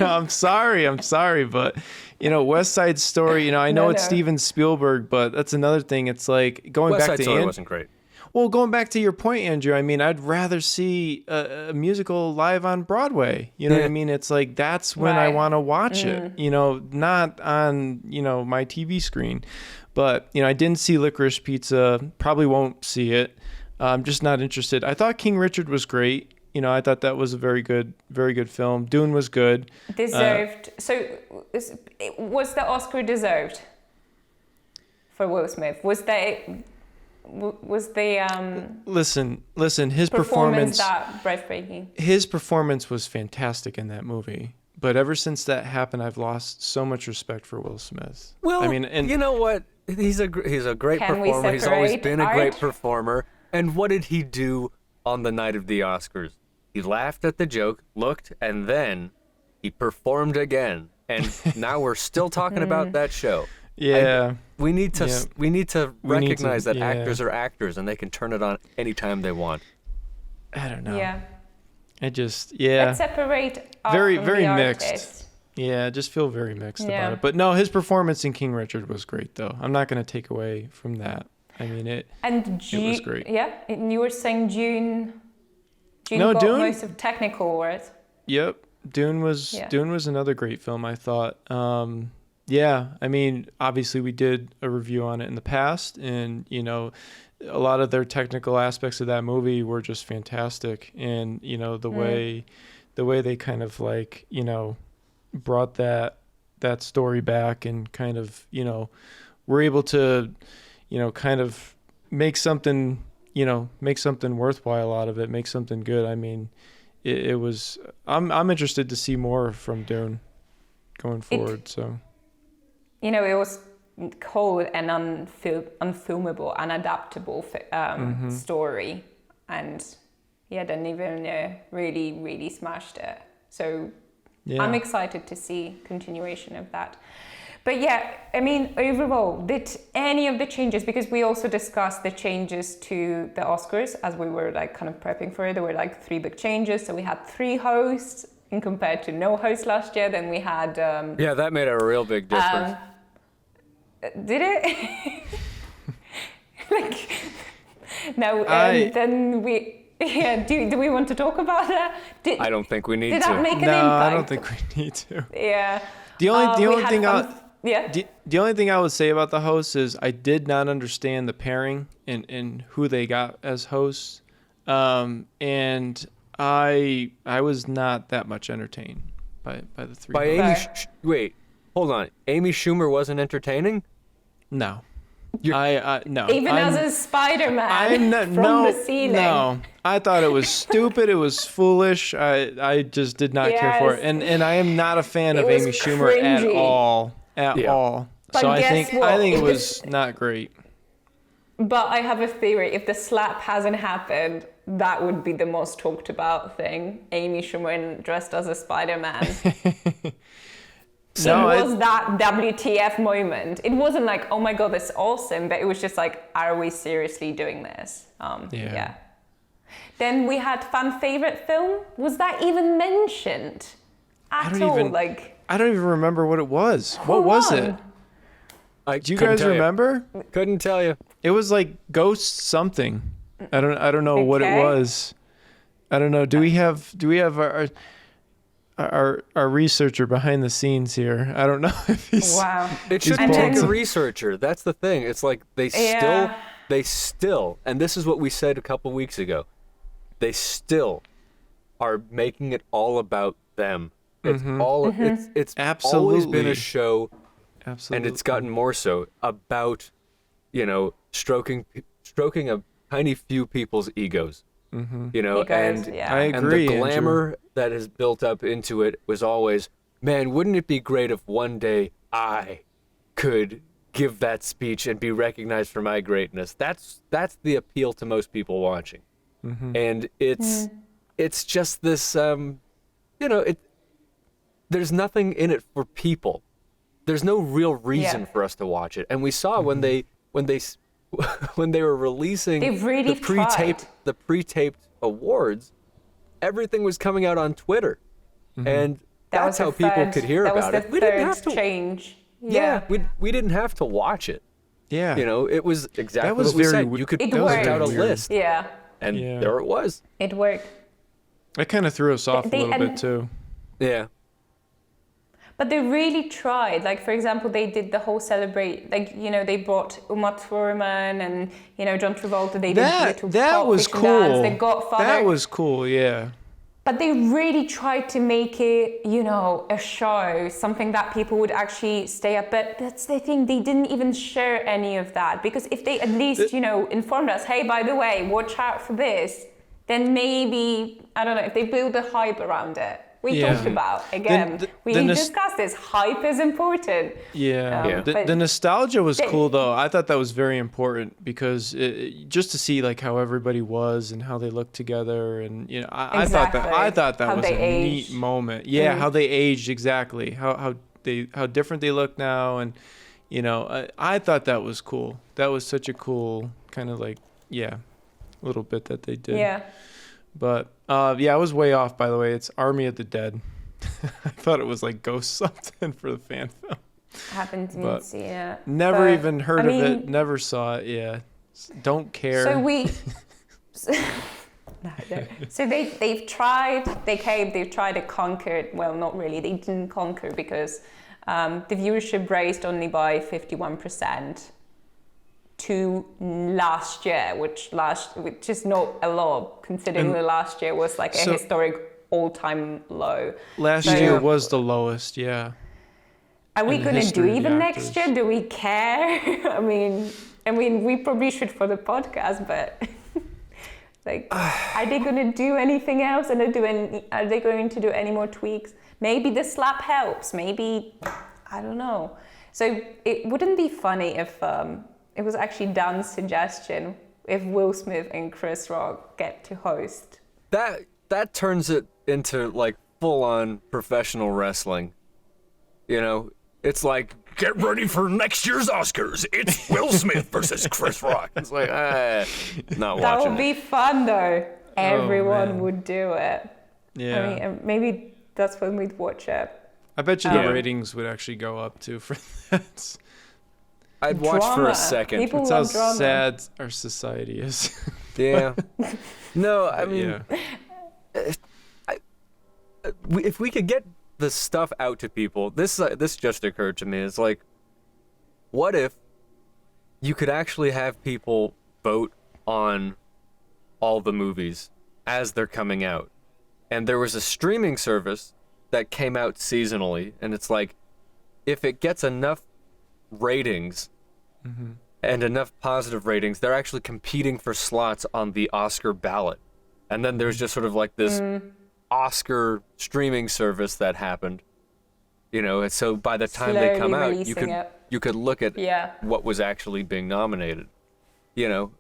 I'm sorry, but you know, West Side Story, you know, I know it's Steven Spielberg, but that's another thing. It's like going West back Side Story wasn't great. Well, going back to your point, Andrew, I mean, I'd rather see a musical live on Broadway. You know what I mean? It's like, that's when I want to watch it, you know, not on, you know, my TV screen. But, you know, I didn't see Licorice Pizza, probably won't see it. I'm just not interested. I thought King Richard was great. You know, I thought that was a very good film. Dune was good. Deserved. So was the Oscar deserved for Will Smith? Was the listen, his performance that breathtaking? His performance was fantastic in that movie. But ever since that happened, I've lost so much respect for Will Smith. Well, I mean, and you know what? He's a great performer. He's always been a great performer. And what did he do on the night of the Oscars? He laughed at the joke, looked, and then he performed again. And now we're still talking about that show. Yeah. We need to recognize that actors are actors, and they can turn it on anytime they want. I don't know. Yeah. Let's separate very from very the mixed. artist. Yeah, I just feel very mixed about it. But no, his performance in King Richard was great, though. I'm not going to take away from that. I mean, it was great. Yeah, and you were saying June No, got Dune- most of technical awards. Yep, Dune was another great film, I thought. Yeah, I mean, obviously we did a review on it in the past, and you know, a lot of their technical aspects of that movie were just fantastic, and you know, the way they kind of like, you know, brought that story back and kind of, you know, were able to, you know, kind of make something worthwhile out of it, make something good. I mean, it was. I'm interested to see more from Dune going forward. So, you know, it was called an unfilmable, unadaptable story, and Denis Villeneuve really smashed it. So yeah. I'm excited to see continuation of that. But yeah, I mean, overall, did any of the changes, because we also discussed the changes to the Oscars as we were like kind of prepping for it. There were like 3 big changes. So we had 3 hosts in compared to no host last year. Then we had... yeah, that made a real big difference. Did it? Like, no, then we... Yeah, do we want to talk about that? I don't think we need to. Did that make an No, impact? I don't think we need to. Yeah. The only thing the only thing I would say about the hosts is I did not understand the pairing and who they got as hosts, and I was not that much entertained by the 3. By hosts. Amy. Wait, hold on. Amy Schumer wasn't entertaining? No. You're- No. Even as a Spider-Man I'm not, from no, the ceiling. No, I thought it was stupid. It was foolish. I just did not care for it. And I am not a fan of It was Amy Schumer at cringy. all. At all. But So I guess think what? it was not great. But I have a theory. If the slap hasn't happened, that would be the most talked about thing. Amy Schumer dressed as a Spider-Man. No, it was that WTF moment. It wasn't like, oh my God, that's awesome. But it was just like, are we seriously doing this? Yeah. Then we had fan favorite film. Was that even mentioned at all? I don't even remember what it was. What was it? Do you guys remember? Couldn't tell you. It was like Ghost something. I don't know what it Okay. was. I don't know. Do we have our researcher behind the scenes here? I don't know if he's Wow. It He's shouldn't take pulling- a researcher. That's the thing. It's like they still, and this is what we said a couple weeks ago. They still are making it all about them. It's it's always been Absolutely. a show, absolutely. and it's gotten more so about, you know, stroking a tiny few people's egos. You know, Egos, and yeah. I and agree, the Andrew. glamour that has built up into it was always, man, wouldn't it be great if one day I could give that speech and be recognized for my greatness? That's the appeal to most people watching. And it's just this, you know, there's nothing in it for people. There's no real reason for us to watch it. And we saw when they were releasing They really tried. the pre-taped awards, everything was coming out on Twitter, and That that's was how the people third- could hear that about was it. the We didn't third have to. change. Yeah, we didn't have to watch it. Yeah. You know, it was exactly That was what we very said. we- You could It put worked. out a Weird. list, Yeah, and Yeah. there it was. it worked. That kind of threw us off a They- little bit and- too. Yeah. But they really tried. Like, for example, they did the whole celebrate. Like, you know, they brought Uma Thurman and, you know, John Travolta. They did little That Pulp was Fiction cool. dance, The Godfather. That was cool. Yeah. But they really tried to make it, you know, a show, something that people would actually stay up. But that's the thing, they didn't even share any of that. Because if they at least, you know, informed us, hey, by the way, watch out for this, then maybe, I don't know, if they build a hype around it. We Yeah. talked about, again, we the discussed this, hype is important. Yeah. Yeah. The nostalgia was cool though. I thought that was very important because just to see like how everybody was and how they looked together, and you know, I thought that How was they a aged. neat moment. Yeah, how they aged exactly. How different they look now, and you know, I thought that was cool. That was such a cool kind of like little bit that they did. Yeah. But I was way off, by the way. It's Army of the Dead. I thought it was like Ghost something for the fan film. Happened to But see it. Never But, even heard I of it. mean, Never saw it. Yeah. don't care. So we. No. So they've tried to conquer. Well, not really. They didn't conquer because the viewership raised only by 51% to last year, which is not a lot considering the last year was like a historic all-time low. Last year was the lowest, yeah. Are we going to do even next year? Do we care? I mean, we probably should for the podcast, but like, are they going to do anything else? And are they going to do any more tweaks? Maybe the slap helps. Maybe, I don't know. So it wouldn't be funny if it was actually Dan's suggestion if Will Smith and Chris Rock get to host. That turns it into like full-on professional wrestling. You know, it's like, get ready for next year's Oscars. It's Will Smith versus Chris Rock. It's like, not watching. That would be fun though. Everyone would do it. Yeah. I mean, maybe that's when we'd watch it. I bet you the ratings would actually go up too for that. I'd watch for a second. People That's how love drama. sad our society is. Yeah. No, I mean, if we could get the stuff out to people, this just occurred to me. It's like, what if you could actually have people vote on all the movies as they're coming out, and there was a streaming service that came out seasonally, and it's like, if it gets enough ratings and enough positive ratings, they're actually competing for slots on the Oscar ballot. And then there's just sort of like this Oscar streaming service that happened, you know, and so by the time they come out, you could look at what was actually being nominated, you know.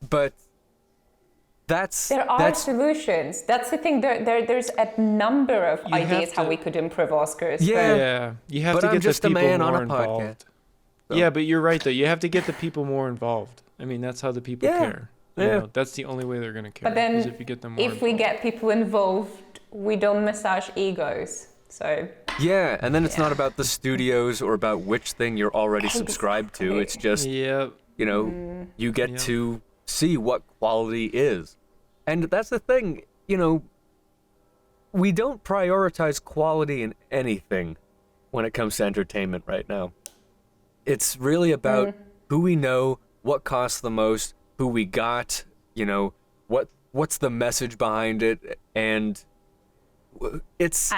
But there are solutions. That's the thing. There's a number of ideas how we could improve Oscars. Yeah, you have to get just the people a man more on a involved. podcast. So. Yeah, but you're right though. You have to get the people more involved. I mean, that's how the people care. You know, that's the only way they're gonna care. But then, is if you get them more if we get people involved, we don't massage egos. So. Yeah, and then it's not about the studios or about which thing you're already subscribed to. It's just, you know, you get to see what quality is. And that's the thing, you know, we don't prioritize quality in anything when it comes to entertainment right now. It's really about who we know, what costs the most, who we got, you know, what's the message behind it, and it's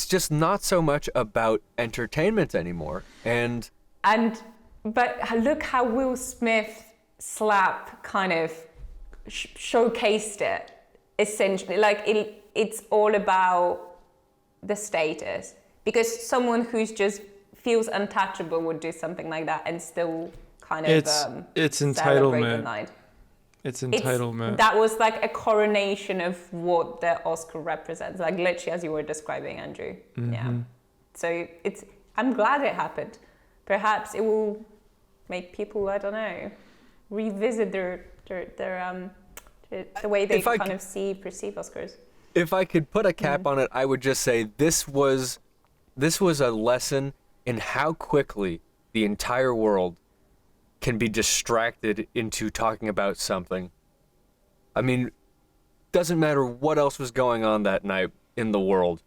just not so much about entertainment anymore. But look how Will Smith slap kind of showcased it, essentially. Like it's all about the status, because someone who's just feels untouchable would do something like that and still kind of it's celebrate entitlement. the night. It's entitlement. That was like a coronation of what the Oscar represents, like literally as you were describing, Andrew. Yeah. So I'm glad it happened. Perhaps it will make people, I don't know, revisit their the way they perceive Oscars. If I could put a cap on it, I would just say this was a lesson in how quickly the entire world can be distracted into talking about something. I mean, doesn't matter what else was going on that night in the world.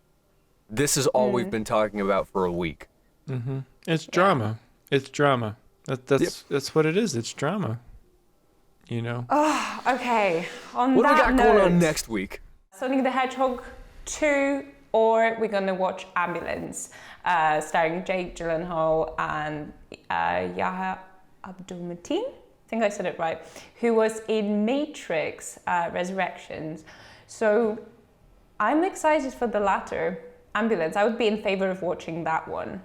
This is all we've been talking about for a week. It's drama. It's drama. That's what it is. It's drama. You know. Oh, okay. On what that do we got going on next week? Sonic the Hedgehog 2, or we're gonna watch Ambulance, starring Jake Gyllenhaal and Yahya Abdul-Mateen. I think I said it right. Who was in Matrix Resurrections. So I'm excited for the latter, Ambulance. I would be in favor of watching that one.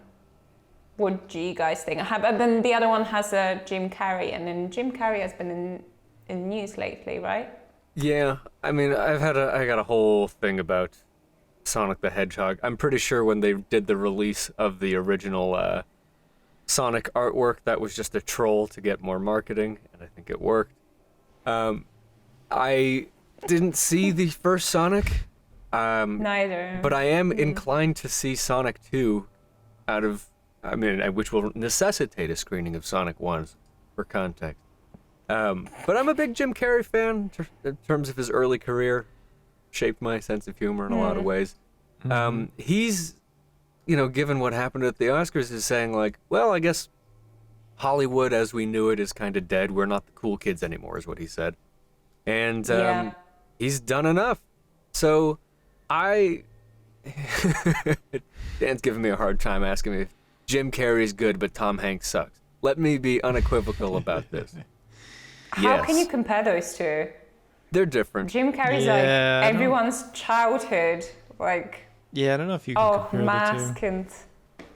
What do you guys think? And then the other one has Jim Carrey, and then Jim Carrey has been in news lately, right? Yeah, I mean, I got a whole thing about Sonic the Hedgehog. I'm pretty sure when they did the release of the original Sonic artwork, that was just a troll to get more marketing, and I think it worked. I didn't see the first Sonic. Neither. But I am inclined to see Sonic 2 which will necessitate a screening of Sonic 1. for context. But I'm a big Jim Carrey fan in terms of his early career. Shaped my sense of humor in a lot of ways. He's, given what happened at the Oscars, is saying like, well, I guess Hollywood as we knew it is kind of dead. We're not the cool kids anymore, is what he said. And he's done enough. So Dan's giving me a hard time asking me if Jim Carrey's good, but Tom Hanks sucks. Let me be unequivocal about this. How can you compare those two? They're different. Jim Carrey's like everyone's childhood, like. Yeah, I don't know if you can compare Mask the two. and.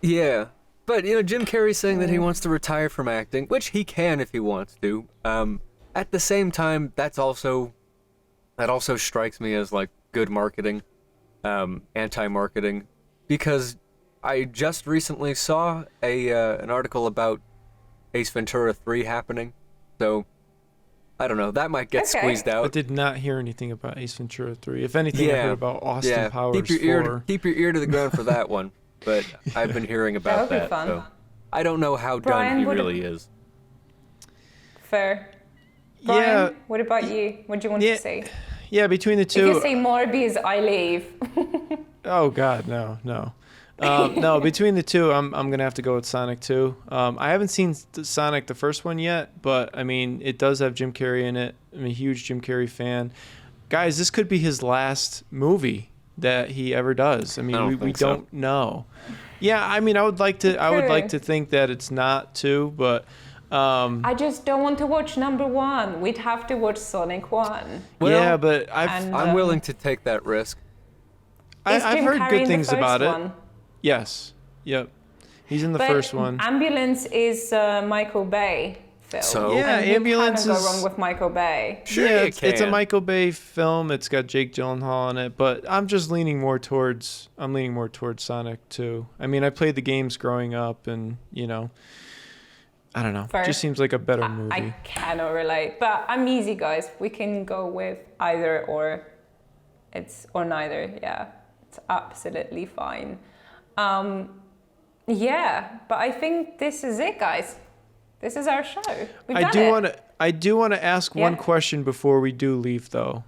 Yeah, but Jim Carrey's saying that he wants to retire from acting, which he can if he wants to. At the same time, that also strikes me as like good marketing, anti-marketing, because I just recently saw an article about Ace Ventura 3 happening, so I don't know, that might get squeezed out. I did not hear anything about Ace Ventura 3. If anything, I heard about Austin Powers 4. Keep your ear to the ground for that one, but I've been hearing about that. Fun. So I don't know how Brian, done he really is. Fair. Brian, what about you? What do you want to say? Yeah, between the two. If you say Morbius, I leave. Oh God, no. No, between the two, I'm gonna have to go with Sonic 2. I haven't seen Sonic the first one yet, but I mean it does have Jim Carrey in it. I'm a huge Jim Carrey fan. Guys, this could be his last movie that he ever does. I mean, we don't know. Yeah, I mean, I would like to think that it's not 2, but. I just don't want to watch number 1. We'd have to watch Sonic 1. Well, yeah, but I'm willing to take that risk. I've heard good things about it. Yes. Yep. He's in the first one. Ambulance is Michael Bay film. So yeah, Ambulance you can't go wrong with Michael Bay. Sure, yeah, you can. It's a Michael Bay film. It's got Jake Gyllenhaal in it, but I'm leaning more towards Sonic 2. I mean, I played the games growing up, and I don't know. It just seems like a better movie. I cannot relate, but I'm easy, guys. We can go with either or. Or neither. Yeah, it's absolutely fine. Yeah, but I think this is it, guys. This is our show. I do want to ask one question before we do leave, though.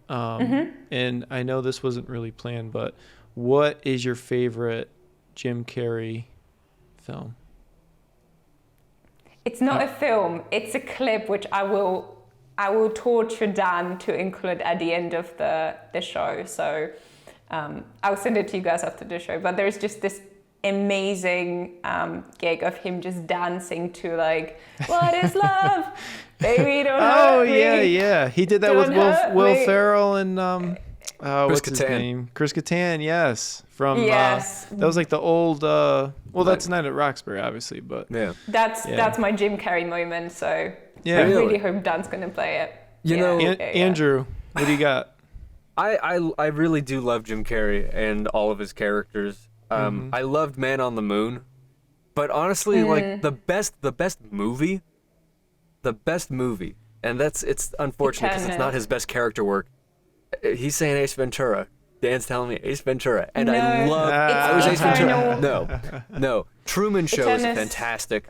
And I know this wasn't really planned, but what is your favorite Jim Carrey film? It's not a film. It's a clip which I will torture Dan to include at the end of the show. So I'll send it to you guys after the show. But there's just this amazing gig of him just dancing to like, "What is love? Baby, don't hurt me." Yeah. He did that with Will Ferrell and what's his Kattan. name? Chris Kattan. Yes, from Yes. that was like the old. That's Night at Roxbury, obviously, but That's my Jim Carrey moment. So I really hope Dan's gonna play it. Andrew, what do you got? I really do love Jim Carrey and all of his characters. I loved Man on the Moon, but honestly, like the best movie, and it's unfortunate because it's not his best character work. He's saying Ace Ventura. Dan's telling me Ace Ventura, and I was Ace Ventura. No, Truman Show is fantastic.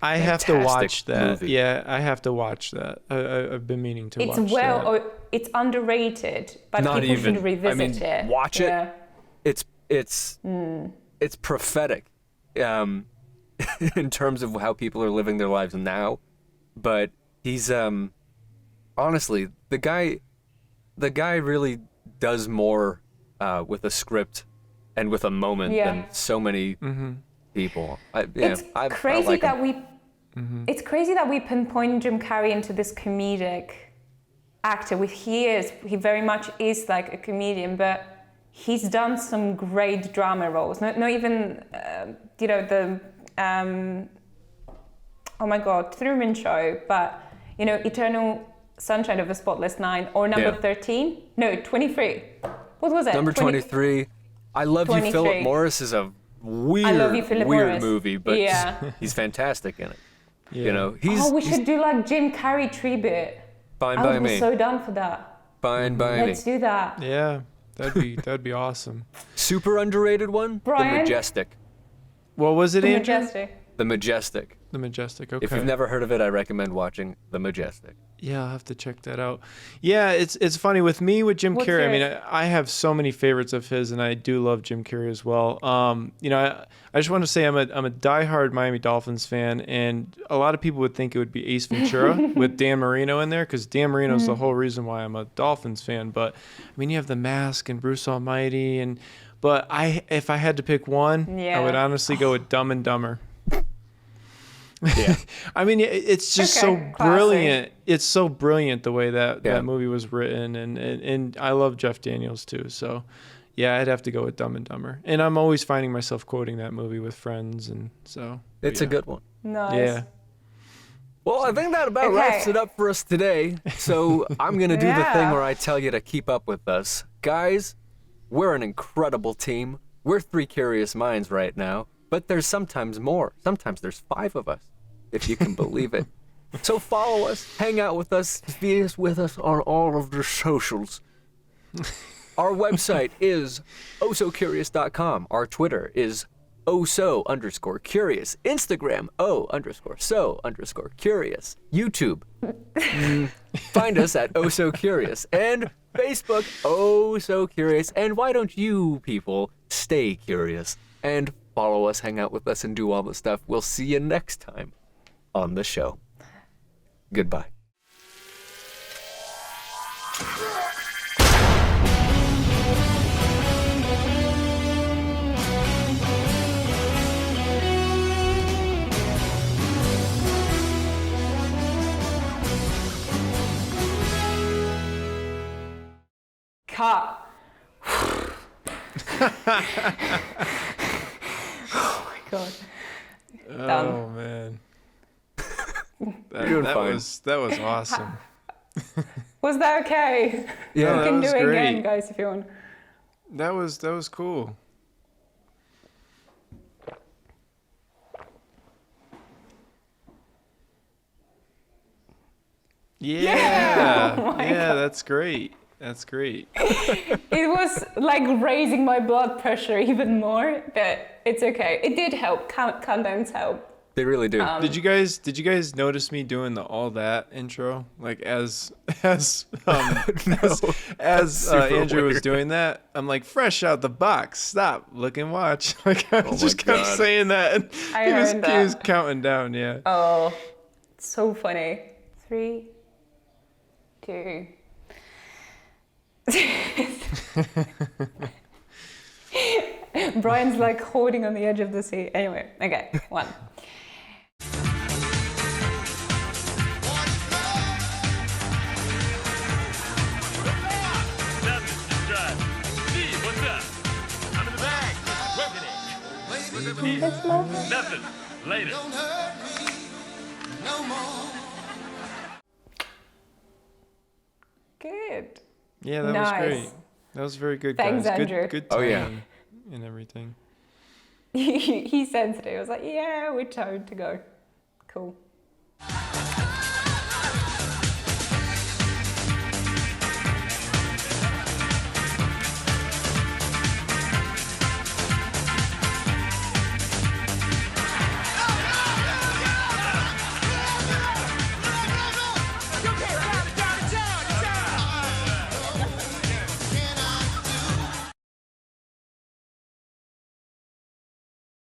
I have to watch that. Movie. Yeah, I have to watch that. I've been meaning to watch that. It's underrated, but Not people even. should revisit it. Watch it. It's prophetic, in terms of how people are living their lives now. But he's honestly the guy really does more with a script and with a moment than so many people. It's crazy that we pinpoint Jim Carrey into this comedic actor. He very much is like a comedian, but he's done some great drama roles. Not even oh my God, Truman Show, but Eternal Sunshine of the Spotless Mind, or number 13? No, 23. What was it? Number 23. I Love 23. You, Philip Morris is a weird movie, but he's fantastic in it. Yeah. We should do like Jim Carrey tribute. Fine by me. I would be so down for that. Fine by me. Let's do that. Yeah, that'd be awesome. Super underrated one? Brian? The Majestic. What was it, Andrew? Majestic. The Majestic. The Majestic. Okay. If you've never heard of it, I recommend watching The Majestic. Yeah, I'll have to check that out. Yeah, it's funny with me with Jim What's Carrey. I mean, yours? I have so many favorites of his, and I do love Jim Carrey as well. I just want to say I'm a diehard Miami Dolphins fan, and a lot of people would think it would be Ace Ventura with Dan Marino in there, because Dan Marino's the whole reason why I'm a Dolphins fan. But I mean, you have The Mask and Bruce Almighty, but if I had to pick one, I would honestly go with Dumb and Dumber. Yeah. I mean, it's just so Okay, brilliant. It's so brilliant the way that Yeah. that movie was written, and I love Jeff Daniels too. So, yeah, I'd have to go with Dumb and Dumber. And I'm always finding myself quoting that movie with friends, and so It's a good one. Nice. Yeah. Well, I think that about Okay. wraps it up for us today. So I'm going to do the thing Yeah. where I tell you to keep up with us. Guys, we're an incredible team. We're 3 curious minds right now, but there's sometimes more. Sometimes there's 5 of us, if you can believe it. So follow us, hang out with us, be with us on all of the socials. Our website is ohsocurious.com. Our Twitter is ohso_curious. Instagram, o_so_curious. YouTube, find us at ohsocurious. And Facebook, ohsocurious. And why don't you people stay curious and follow us, hang out with us, and do all the stuff. We'll see you next time on the show. Goodbye. Cut. Oh my god. Done. Oh man, You're doing that fine. was awesome. Was that okay? Yeah, No, You can do was it great. again, guys, if you want. That was cool. Yeah, Oh my yeah, that's great. That's great. It was like raising my blood pressure even more, but it's okay. It did help. Countdowns help. They really do. Did you guys notice me doing the all that intro, like as Andrew was weird. doing that? I'm like, fresh out the box, stop, look and watch. Like I just kept God. saying that, and I he heard that. was counting down. Yeah. Oh, it's so funny. 3, 2. Brian's like holding on the edge of the seat. Anyway, okay, 1. Nothing. Later. Good. Yeah, that was Nice. great. That was very good, Thanks, guys. Andrew. Good Oh, yeah. timing and everything. He sensed it. I was like, yeah, we're time to go. Cool.